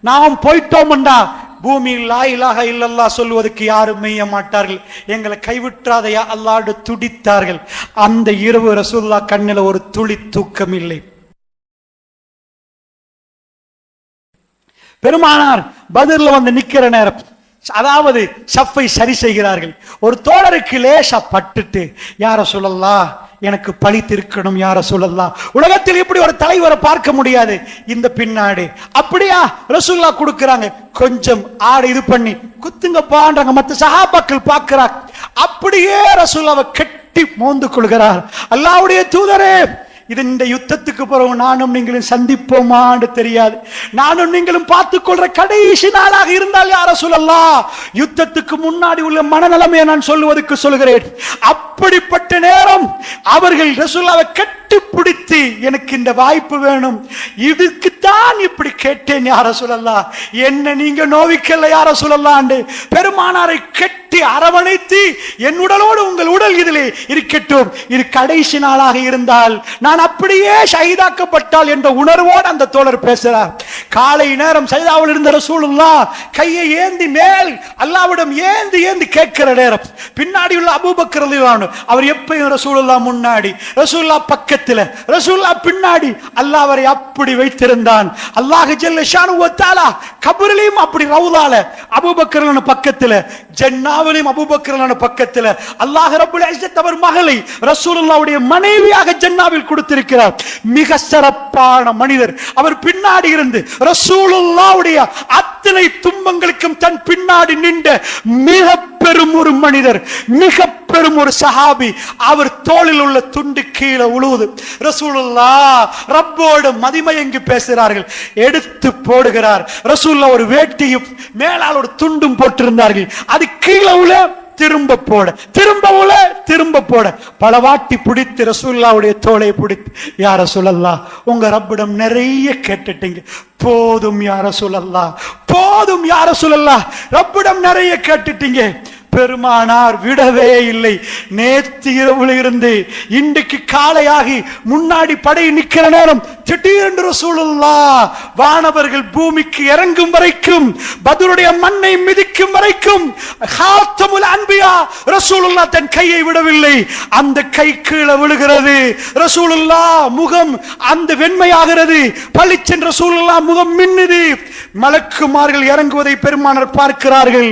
நாம் போயிட்டோம்டா பூமியில் லா இலாஹ இல்லல்லாஹ் சொல்வதற்கு யாரும் மெய்ய மாட்டார்கள். எங்களை கைவிட்டாதையா அல்லாஹ்டு துடித்தார்கள். அந்த இரவு ரசூலுல்லாஹ் கண்ணில ஒரு துளி தூக்கம் இல்லை. பெருமானார் பத்ர்ல வந்து நிக்கிற நேரம், அதாவது ஷஃபை சரி செய்கிறார்கள். ஒரு தோழருக்கு லேசா பட்டுட்டு, யா ரசூலல்லாஹ் எனக்கு பழி தீர்க்கணும் யா ரசூலல்லாஹ், உலகத்தில் இப்படி ஒரு தலைவரை பார்க்க முடியாது இந்த பின்னாடி. அப்படியா ரசூலுல்லாஹ் கொடுக்கறாங்க. கொஞ்சம் ஆடு இது பண்ணி குத்துங்க பான்றாங்க. மத்த சஹாபாக்கள் பார்க்கிறார். அப்படியே ரசூலுல்லாஹ் கட்டி மோந்து கொள்கிறார். அல்லாஹ்வுடைய தூதரே, இது இந்த யுத்தத்துக்கு பிறகு நானும் நீங்களும் சந்திப்போமான்னு தெரியாது. நானும் நீங்களும் பார்த்துக் கொள்ற கடைசி நாளாக இருந்தால் யா ரசூலல்லாஹ், யுத்தத்துக்கு முன்னாடி உள்ள மனநிலைமையை நான் சொல்லுவதற்கு சொல்கிறேன். அப்படிப்பட்ட நேரம் அவர்கள் ரசூலுல்லாஹ்வை கட்டி பிடித்து, எனக்கு இந்த வாய்ப்பு வேணும், இதுக்குத்தான் இப்படி கேட்டேன் யா ரசூலல்லாஹ், என்ன நீங்க நோவிக்கல யா ரசூலல்லாஹ். பெருமானாரை கட்டி அரவணைத்து, என் உடலோடு உங்கள் உடல் இதிலே இருக்கட்டும், இது கடைசி நாளாக இருந்தால் நான் அப்படியே ஷஹீதாக்கப்பட்டால் என்ற உணர்வோடு அந்த தோழர் பேசுறார். காலை நேரம் சஜதாவில் இருந்த ரசூலுல்லாஹ் கையை ஏந்தி மேல் அல்லாஹ்விடம் ஏந்தி ஏந்தி கேட்கிற நேரம், பின்னாடி உள்ள அபூபக்கர் ரலியல்லாஹு அன்ஹு அவர் எப்பயும் ரசூலுல்லாஹ் முன்னாடி, ரசூலுல்லாஹ் பக்கத்துல, ரசூலுல்லாஹ் பின்னாடி, அல்லாஹ் அவரை அப்படி வைத்திருந்தான். அல்லாஹ் ஜல்ல ஷானு வ தஆலா கபரிலும் அப்படி ரவுதால அபூபக்கர் பக்கத்துல, ஜன்னாவிலும் அபூபக்கர் பக்கத்துல, அல்லாஹ் ரப்புல் இஸ்ஸத் அவர் மகளை ரசூலுல்லாஹ்வுடைய மனைவியாக ஜன்னாவில் கொடுத்திருக்கிறார். மிக சிறப்பான மனிதர். அவர் பின்னாடி இருந்து ரசூலுல்லாஹ்வுடைய அத்தனை துன்பங்களுக்கும் தன் பின்னாடி நின்ற மிக பெரும் ஒரு மனிதர், மிக பெரும் ஒரு சஹாபி. அவர் தோளில் உள்ள துண்டு கீழே உழுவுது. ரசூலுல்லாஹ் ரப்போடு மதிமயங்கி பேசுகிறார்கள். எடுத்து போடுகிறார். ரசூலுல்லாஹ் ஒரு வேட்டியும் மேலால் ஒரு துண்டும் போட்டிருந்தார்கள். அது கீழே உள்ள திரும்ப போட, திரும்ப உள்ள திரும்ப போட, பலவாட்டி பிடித்து ரசூலுல்லாஹ்வுடைய தோளை பிடித்து, யா ரசூலல்லாஹ் உங்க ரப்பிடம் நிறைய கேட்டுட்டீங்க, போதும் யா ரசூலல்லாஹ், போதும் யா ரசூலல்லாஹ், ரப்பிடம் நிறைய கேட்டுட்டீங்க. பெருமானார் விடவே இல்லை. நேற்று இரவுல இருந்து இன்றைக்கு காலையாகி முன்னாடி படை நிக்கிற நேரம் திடீரென்று ரசூலுல்லாஹ் வானவர்கள் பூமிக்கு இறங்கும் வரைக்கும், பத்ருடைய மண்ணை மிதிக்கும் வரைக்கும் ஹாத்தமுல் அன்பியா ரசூலுல்லாஹ் தன் கையை விடவில்லை. அந்த கை கீழே விழுகிறது. ரசூலுல்லாஹ் முகம் அந்த வெண்மையாகிறது. பளிச்சென்ற ரசூலுல்லாஹ் முகம் மின்னுது. மலக்குமார்கள் இறங்குவதை பெருமானார் பார்க்கிறார்கள்.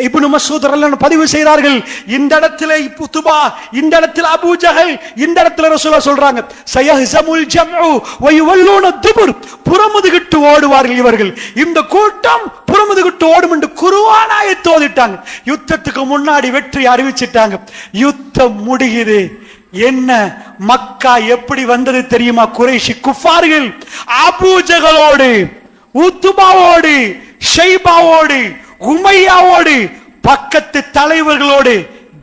இப்னு மஸ்ஊத் ரலியல்லாஹு பதிவு செய்கிறார்கள். இந்த இடத்துல உத்பா, இந்த இடத்துல அபூ ஜஹல், இந்த இடத்துல ரசூலுல்லாஹ் சொல்றாங்க சயஹ்ஸமுல் ஜம்உ வ யுவல்லூன துபுர், புறமுதுகிட்டு ஓடுவார்கள் இவர்கள், இந்த கூட்டம் புறமுதுகிட்டு ஓடும் என்று குர்ஆன் ஆயத்து ஓதிட்டாங்க. யுத்தத்துக்கு முன்னாடி வெற்றி அறிவிச்சிட்டாங்க. யுத்தம் முடியுது. என்ன மக்கா எப்படி வந்தது தெரியுமா? குறைஷி குஃபார்கள் அபூ ஜஹலோடு, உத்பாவோடு, ஷைபாவோடு, உமையாவோடு, பக்கத்து தலைவர்களோடு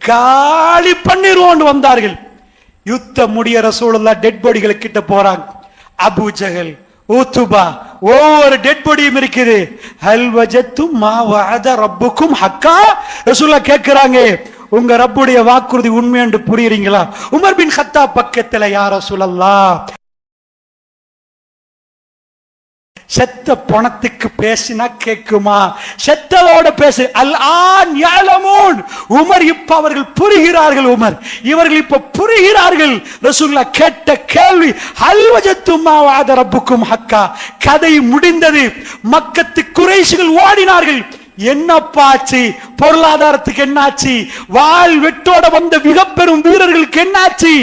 காலி பண்ணிடுவோம் வந்தார்கள். யுத்தம் முடிய ரசூலுல்லாஹ் டெட் பாடிகளை கிட்ட போறாங்க. அபூ ஜஹல், உத்பா, ஒவ்வொரு டெட் பாடியும் இருக்குது. ஹல் வஜத்தும் மா வஅத ரப்புக்கும் ஹக்கா, ரசூலுல்லாஹ் கேக்குறாங்க, உங்க ரப்புடைய வாக்குறுதி உண்மை என்று புரியுறீங்களா? உமர் பின் கத்தாப் பக்கத்துல, யா ரசூலல்லாஹ், செத்த பணத்துக்கு பேசினா கேக்குமா? செத்ததோட பேசு. அல் ஆன் யஅலமூன், உமர் இப்ப அவர்கள் புரிகிறார்கள். உமர் இவர்கள் இப்ப புரிகிறார்கள். ரசூலுல்லாஹ் கேட்ட கேள்வி ஹல் வஜத்தும் மா வஅத ரப்புக்கும் ஹக்கா. கதை முடிந்தது. மக்கத்து குறைஷிகள் ஓடினார்கள். என்னப்பாச்சு? பொருளாதாரத்துக்கு என்னாச்சு? வாள் வெட்டோட வந்த மிக பெரும் வீரர்களுக்கு என்னாச்சு?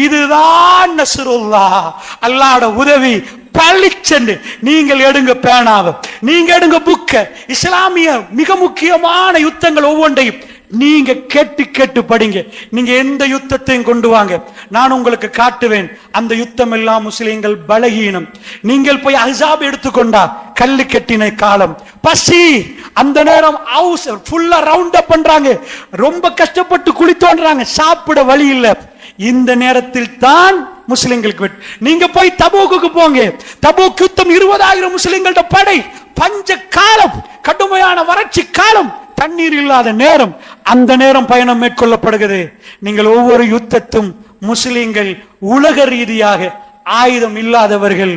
இதுதான் நஸ்ருல்லாஹ், அல்லாஹ்வோட உதவி. பளிச்சென்று நீங்கள் எடுங்க பேனாவை, நீங்க எடுங்க புக்க. இஸ்லாமிய மிக முக்கியமான யுத்தங்கள் ஒவ்வொன்றையும் நீங்க கேட்டு கேட்டு படிங்க. நீங்க எந்த யுத்தத்தையும் கொண்டு வாங்க, நான் உங்களுக்கு காட்டுவேன். அந்த யுத்தம் எல்லாம் முஸ்லிம்கள் பலகீனம். நீங்கள் போய் அஹ்ஸாப் எடுத்துக்கொண்டா கல்லு கட்டின காலம், பசி, அந்த நேரம் ஹவுஸ் ஃபுல்லா ரவுண்ட் அப் பண்றாங்க, ரொம்ப கஷ்டப்பட்டு குழி தோன்றாங்க, சாப்பிட வழி இல்லை. இந்த நேரத்தில் தான் முஸ்லிம்களுக்கு வெற்றி. நீங்க போய் தபூக்கு போங்க. தபூக் யுத்தம் 20,000 முஸ்லிம்களோட படை, பஞ்ச காலம், கடுமையான வறட்சி காலம், தண்ணீர் இல்லாத நேரம். அந்த நேரம் பயணம் மேற்கொள்ளப்படுகிறது. நீங்கள் ஒவ்வொரு யுத்தத்தும் முஸ்லிம்கள் உலக ரீதியாக ஆயுதம் இல்லாதவர்கள்,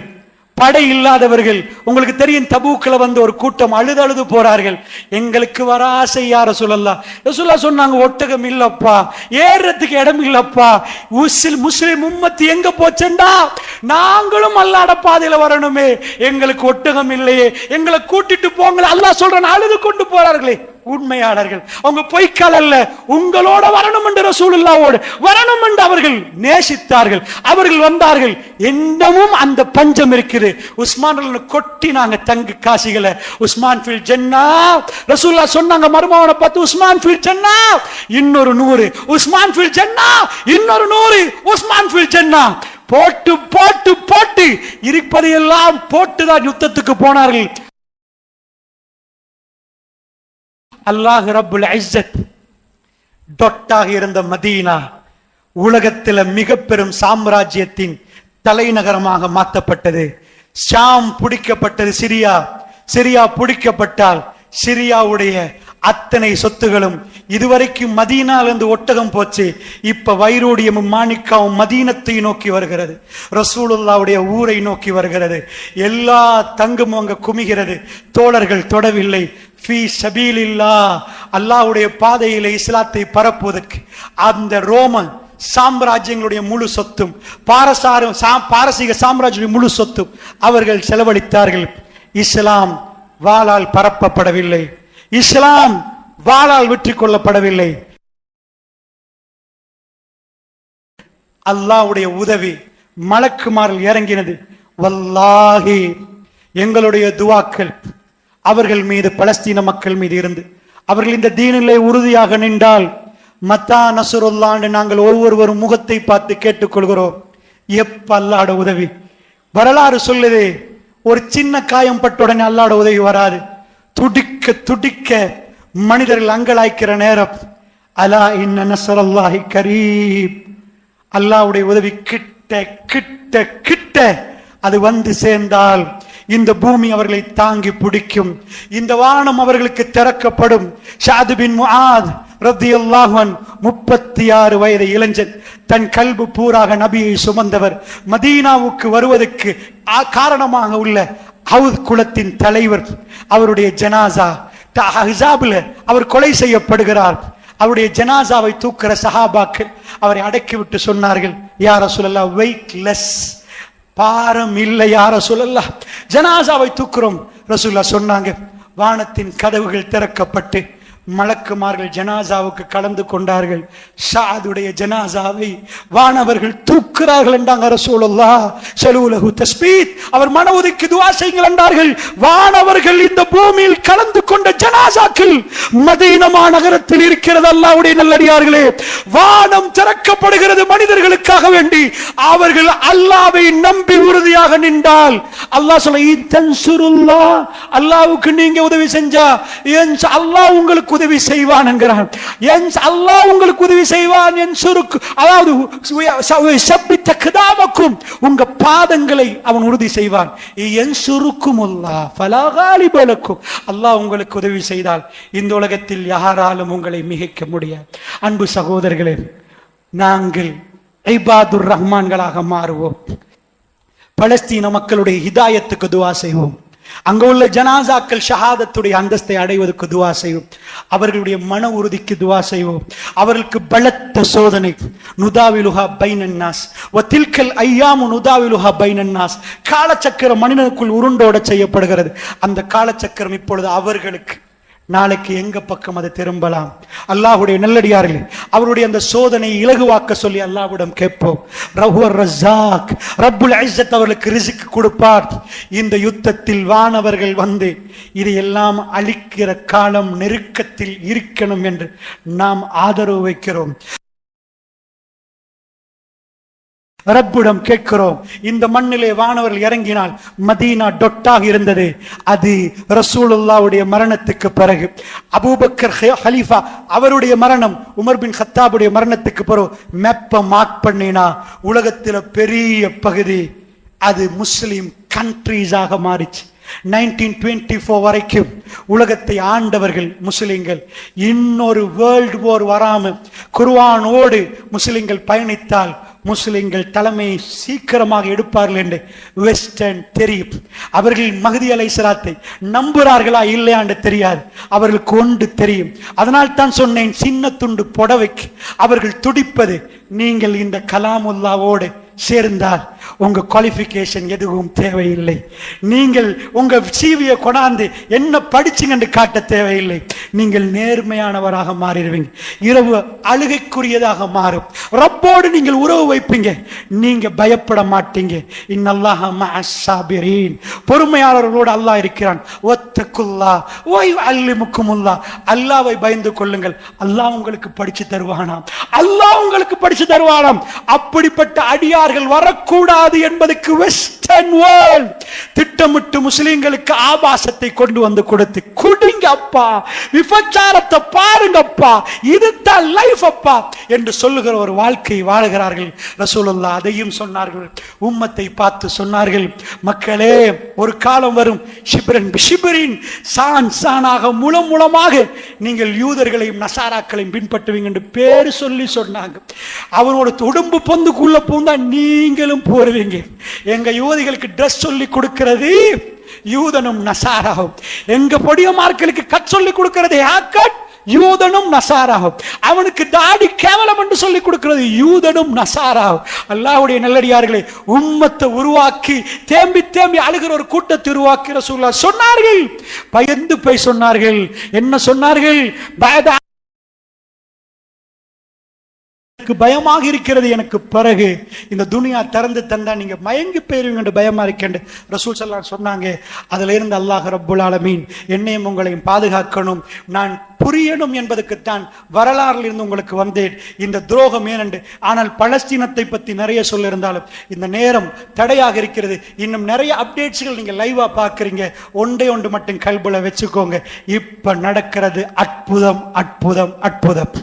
படை இல்லாதவர்கள். உங்களுக்கு தெரியும், தபூக்ல வந்து ஒரு கூட்டம் அழுது போறார்கள். எங்களுக்கு வர ஆசை யா ரசூலல்லாஹ். ரசூலுல்லாஹ் சொன்னாங்க, ஒட்டகம் இல்லப்பா, ஏறதுக்கு இடம் இல்லப்பா. முஸ்லிம் உம்மத்து எங்க போச்சேண்டா? நாங்களும் அல்லாஹ்வோட பாதையில வரணுமே, எங்களுக்கு ஒட்டகம் இல்லையே, எங்களை கூட்டிட்டு போங்களே. அல்லாஹ் சொல்றான், அழுது கொண்டு போறார்களே. உண்மையாளர்கள் அவங்க பொய்க்கால் அல்ல, உங்களோட வரணும் என்று ரசூலுல்லாஹ்வோடு வரணும் என்று அவர்கள் நேசித்தார்கள். அவர்கள் வந்தார்கள். இன்னமும் அந்த பஞ்சம் இருக்குது. உஸ்மான் கொட்டி நாங்க தங்க காசிகளை, உஸ்மான் ஃபில் ஜன்னா. ரசூலுல்லாஹ் சொன்னாங்க மர்மவனை பார்த்து, உஸ்மான் ஃபில் ஜன்னா, இன்னொரு 100, உஸ்மான் ஃபில் ஜன்னா, இன்னொரு 100, உஸ்மான் ஃபில் ஜன்னா. போட்டு போட்டு போட்டு இருப்பதையெல்லாம் போட்டுதான் யுத்தத்துக்கு போனார்கள். அல்லாஹ் ரப்புல் இஸ்ஸத் டொட்டாக இருந்த மதீனா உலகத்தில் மிக பெரும் சாம்ராஜ்யத்தின் தலைநகரமாக மாற்றப்பட்டது. ஷாம் பிடிக்கப்பட்டது. சிரியா பிடிக்கப்பட்டால் சிரியாவுடைய அத்தனை சொத்துகளும், இதுவரைக்கும் மதீனாலிருந்து ஒட்டகம் போச்சு, இப்ப வைரோடியமும் மாணிக்காவும் மதீனத்தை நோக்கி வருகிறது, ரசூலுல்லாவுடைய ஊரை நோக்கி வருகிறது. எல்லா தங்கும் அங்க குமிகிறது. தோழர்கள் தொடவில்லை. ஃபீ சபீலில்லாஹ், அல்லாஹ்வுடைய பாதையிலே இஸ்லாத்தை பரப்புவதற்கு அந்த ரோமன் சாம்ராஜ்யங்களுடைய முழு சொத்தும், பாரசீக சாம்ராஜ்ய முழு சொத்தும் அவர்கள் செலவழித்தார்கள். இஸ்லாம் வாளால் பரப்பப்படவில்லை. இஸ்லாம் வாளால் வெற்றி கொள்ளப்படவில்லை. அல்லாஹ்வுடைய உதவி மலக்குமாரில் இறங்கினது. வல்லாஹி, எங்களுடைய துவாக்கள் அவர்கள் மீது, பலஸ்தீன மக்கள் மீது இருந்து அவர்கள் இந்த தீனிலே உறுதியாக நின்றால், மத்தா நஸ்ருல்லாஹ் நாங்கள் ஒவ்வொருவரும் முகத்தை பார்த்து கேட்டுக்கொள்கிறோம். எப்ப அல்லாஹ்வுடைய உதவி? வரலாறு சொல்லுது, ஒரு சின்ன காயம் பட்ட உடனே அல்லாஹ்வுடைய உதவி வராது. துடிக்க துடிக்க மனிதர்கள் அங்கலாய்க்கிற நேரம், அலா இன்ன நஸ்ரல்லாஹி கரீப், அல்லாஹ்வுடைய உதவி கிட்ட கிட்ட கிட்ட அது வந்து சேர்ந்தால் இந்த பூமி அவர்களை தாங்கி பிடிக்கும். இந்த வானம் அவர்களுக்கு திறக்கப்படும். ஷாத் பின் முஆத் ரலியல்லாஹு அன்ஹு 36 வயது இளைஞன், தன் கல்பு பூராக நபியை சுமந்தவர், மதீனாவுக்கு வருவதற்கு காரணமாக உள்ள ஹவுத் குலத்தின் தலைவர், அவருடைய ஜனாசா அஹ்ஸாப்ல அவர் கொலை செய்யப்படுகிறார். அவருடைய ஜனாசாவை தூக்குற சஹாபாக்கள் அவரை அடக்கிவிட்டு சொன்னார்கள், யா ரசூலல்லாஹ், வெயிட்லெஸ், பாரம் இல்லை யா ரசூலல்லாஹ், ஜனாசாவை தூக்குறோம். ரசூலுல்லாஹ் சொன்னாங்க, வானத்தின் கதவுகள் திறக்கப்பட்டு மலக்குமார்கள் ஜனாசாவுக்கு கலந்து கொண்டார்கள். ஷாதுடைய ஜனாசாவை வானவர்கள் தூக்குறார்கள் என்றாங்க ரசூலுல்லாஹ் ஸல்லல்லாஹு தஸ்பீத். அவர் மன ஒதுக்கி துஆ செய்யுங்கள் என்றார்கள். வானவர்கள் இந்த பூமியில் கலந்து கொண்ட ஜனாசாக்கள் மதீனா நகரத்தில் இருக்கிறது. அல்லாஹ்வுடைய நல்லடியார்களே, வானம் திறக்கப்படுகிறது மனிதர்களுக்காக வேண்டி. அவர்கள் அல்லாஹ்வை நம்பி உறுதியாக நின்றால் அல்லாஹ் சொல்ல தன்சுருல்லாஹ், அல்லாஹ்வுக்கு நீங்க உதவி செஞ்சா அல்லாஹ் உங்களுக்கு உதவி செய்வான் என்கிறான். அல்லாஹ் உங்களுக்கு உதவி செய்வான். அதாவது உங்க பாதங்களை அவன் உறுதி செய்வான். அல்லாஹ் உங்களுக்கு உதவி செய்தால் இந்த உலகத்தில் யாராலும் உங்களை மிகைக்க முடியாது. அன்பு சகோதரர்களே, நாங்கள் இபாதுர் ரஹ்மான்களாக மாறுவோம். பலஸ்தீன மக்களுடைய ஹிதாயத்துக்கு துஆ செய்வோம். அங்க உள்ள ஜனாசாக்கள் ஷஹாதத்துடைய அந்தஸ்தை அடைவதற்கு துஆ செய்வோம். அவர்களுடைய மன உறுதிக்கு துஆ செய்வோம். அவர்களுக்கு பலத்த சோதனை. நுதாவிலுஹா பைனன்னாஸ் வதில்கல் ஐயாமு நுதாவிலுஹா பைனன்னாஸ். காலச்சக்கரம் மனிதனுக்குள் உருண்டோட செய்யப்படுகிறது. அந்த காலச்சக்கரம் இப்பொழுது அவர்களுக்கு, நாளைக்கு எங்க பக்கம் அது திரும்பலாம். அல்லாஹ்வுடைய நல்லடியார்களே, அவருடைய அந்த சோதனையை இலகுவாக்க சொல்லி அல்லாஹ்விடம் கேட்போம். ரஹ்வர் ரஸாக், ரப்புல் இஸ்ஸத் அவர்களுக்கு ரிஸ்க் கொடுப்பார். இந்த யுத்தத்தில் வானவர்கள் வந்து இதையெல்லாம் அழிக்கிற காலம் நெருக்கத்தில் இருக்கணும் என்று நாம் ஆதரவு வைக்கிறோம். ரப்பிடம் கேட்கிறோம். இந்த மண்ணிலே வானவர்கள் இறங்கினால் மதீனா டொட்டாக இருந்தது. அது ரசூலுல்லாஹ்வுடைய மரணத்துக்கு பிறகு, அபூபக்கர் ஹலீஃபா அவருடைய மரணம், உமர் பின் கத்தாபுடைய மரணத்துக்கு பிறகு மேப்ப மார்க் பண்ணினா உலகத்தில் பெரிய பகுதி அது முஸ்லிம் கண்ட்ரீஸாக மாறிச்சு. 1924 வரைக்கும் உலகத்தை ஆண்டவர்கள் முஸ்லிம்கள். இன்னொரு வேர்ல்டு வார் வராம குர்ஆனோடு முஸ்லிம்கள் பயணித்தால் முஸ்லிம்கள் தலைமையை சீக்கிரமாக எடுப்பார்கள் என்று வெஸ்டர்ன் தெரியும். அவர்கள் மஹ்தி அலைஹிஸ்ஸலாத்தை நம்புகிறார்களா இல்லையா என்று தெரியாது, அவர்களுக்கு ஒன்று தெரியும். அதனால் தான் சொன்னேன், சின்ன துண்டு புடவைக்கு அவர்கள் துடிப்பது. நீங்கள் இந்த கலாமுல்லாவோடு சேர்ந்தால் உங்க குவாலிஃபிகேஷன் எதுவும் தேவையில்லை. நீங்கள் உங்க சிவியை கொண்டாந்து என்ன படிச்சுங்க காட்ட தேவையில்லை. நீங்கள் நேர்மையானவராக மாறிடுவீங்க. இரவு அழுகைக்குரியதாக மாறும். ரப்போடு நீங்கள் உறவு வைப்பீங்க. நீங்க பயப்பட மாட்டீங்க. இன்னல்லாஹ மஅஸ் ஸாபிரீன், பொறுமையாளர்களோடு அல்லாஹ் இருக்கிறான். வத்தகுல்லாஹ் வ யுஅல்லிமுக்குமுல்லாஹ், அல்லாஹ்வை பயந்து கொள்ளுங்கள். அல்லாஹ் உங்களுக்கு படிச்சு தருவானாம். அல்லாஹ் உங்களுக்கு படிச்சு தருவானாம். அப்படிப்பட்ட அடியார்கள் வரக்கூடாது என்பதற்கு வெஸ்டர்ன் வேர்ல்ட் திட்டமிட்டு முஸ்லிம்களுக்கு ஆபாசத்தை கொண்டு வந்து கொடுத்து, குடிங்க அப்பா, விபச்சாரத்தை பாருங்க அப்பா, இதுதான் லைஃப் அப்பா என்று சொல்லுகிற ஒரு வாழ்க்கை வாழுகிறார்கள். ரசூலுல்லாஹ் அதையும் சொன்னார்கள். உம்மத்தை பார்த்து சொன்னார்கள், மக்களே, ஒரு காலம் வரும், ஷிப்ரன் பிஷிப்ரின், சான் சானாக முலம் மூலமாக நீங்கள் யூதர்களையும் நசாராக்களையும் பின்பற்றுவீங்க என்று பேர் சொல்லி சொன்னாங்க. அவனோட உடம்பு பொந்துக்குள்ள பூந்தா நீங்களும் போடுவீங்க. எங்க யுவதிகளுக்கு ட்ரெஸ் சொல்லி கொடுக்கிறது யூதனும் நசாராகும். எங்க பொடியமார்களுக்கு கட் சொல்லி கொடுக்கிறது ஹேர்கட் யூதனும் நசாராகும். அவனுக்கு தாடி கேவலம் என்று சொல்லி கொடுக்கிறது யூதனும் நசாராகும். அல்லாஹ்வுடைய நல்லடியார்களே, உம்மத்தை உருவாக்கி தேம்பி தேம்பி அழுகிற ஒரு கூட்டத்தை உருவாக்கி ரசூலுல்லாஹ் சொன்னார்கள். பயந்து போய் சொன்னார்கள். என்ன சொன்னார்கள்? பயமாக இருக்கிறது எனக்கு, பிறகு இந்த துனியா திறந்து தந்தா நீங்க மயங்கி போயிருவீங்க என்று பயமா இருக்கேன் ரசூல் ஸல்லல்லாஹு அலைஹி வஸல்லம் சொன்னாங்க. அதுல இருந்து அல்லாஹ் ரப்புல் ஆலமீன் என்னையும் உங்களையும் பாதுகாக்கணும், நான் புரியணும் என்பதற்குத்தான் வரலாறுல இருந்து உங்களுக்கு வந்தேன். இந்த துரோகம் ஏனென்று. ஆனால் பலஸ்தீனத்தை பற்றி நிறைய சொல்லியிருந்தாலும் இந்த நேரம் தடையாக இருக்கிறது. இன்னும் நிறைய அப்டேட்ஸ்கள் நீங்க லைவா பார்க்குறீங்க. ஒன்றே ஒன்று மட்டும் கல்புல வச்சுக்கோங்க, இப்ப நடக்கிறது அற்புதம் அற்புதம் அற்புதம்.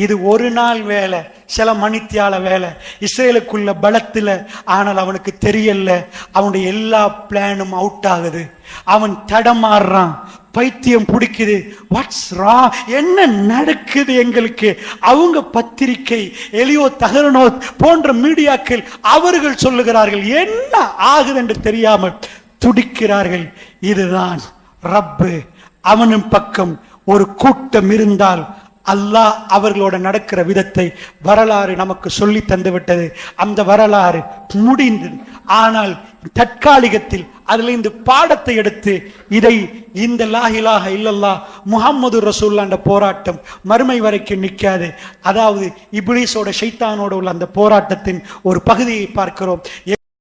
இது ஒரு நாள் வேலை, சில மணித்தியால வேலை, இஸ்ரேலுக்குள்ள பலத்தில். ஆனால் அவனுக்கு தெரியல, அவனுடைய எல்லா பிளானும் அவுட் ஆகுது. அவன் தடமாறுறான், பைத்தியம் பிடிக்குது. வாட்ஸ் ராங், என்ன நடக்குது எங்களுக்கு? அவங்க பத்திரிகை, எலியோ தகரனோ போன்ற மீடியாக்கள் அவர்கள் சொல்லுகிறார்கள், என்ன ஆகுது என்று தெரியாமல் துடிக்கிறார்கள். இதுதான் ரப்பு. அவனின் பக்கம் ஒரு கூட்டம் இருந்தால் அல்லாஹ் அவர்களோட நடக்கிற விதத்தை வரலாறு நமக்கு சொல்லி தந்து விட்டது. அந்த வரலாறு முடிந்தது. ஆனால் தற்காலிகத்தில் அதுல இந்த பாடத்தை எடுத்து இதை இந்த லா இலாஹ இல்லல்லாஹ் முஹம்மது ரசூலுல்லாஹ் போராட்டம் மறுமை வரைக்கும் நிற்காது. அதாவது இப்லீஸோட ஷைத்தானோட உள்ள அந்த போராட்டத்தின் ஒரு பகுதியை பார்க்கிறோம்.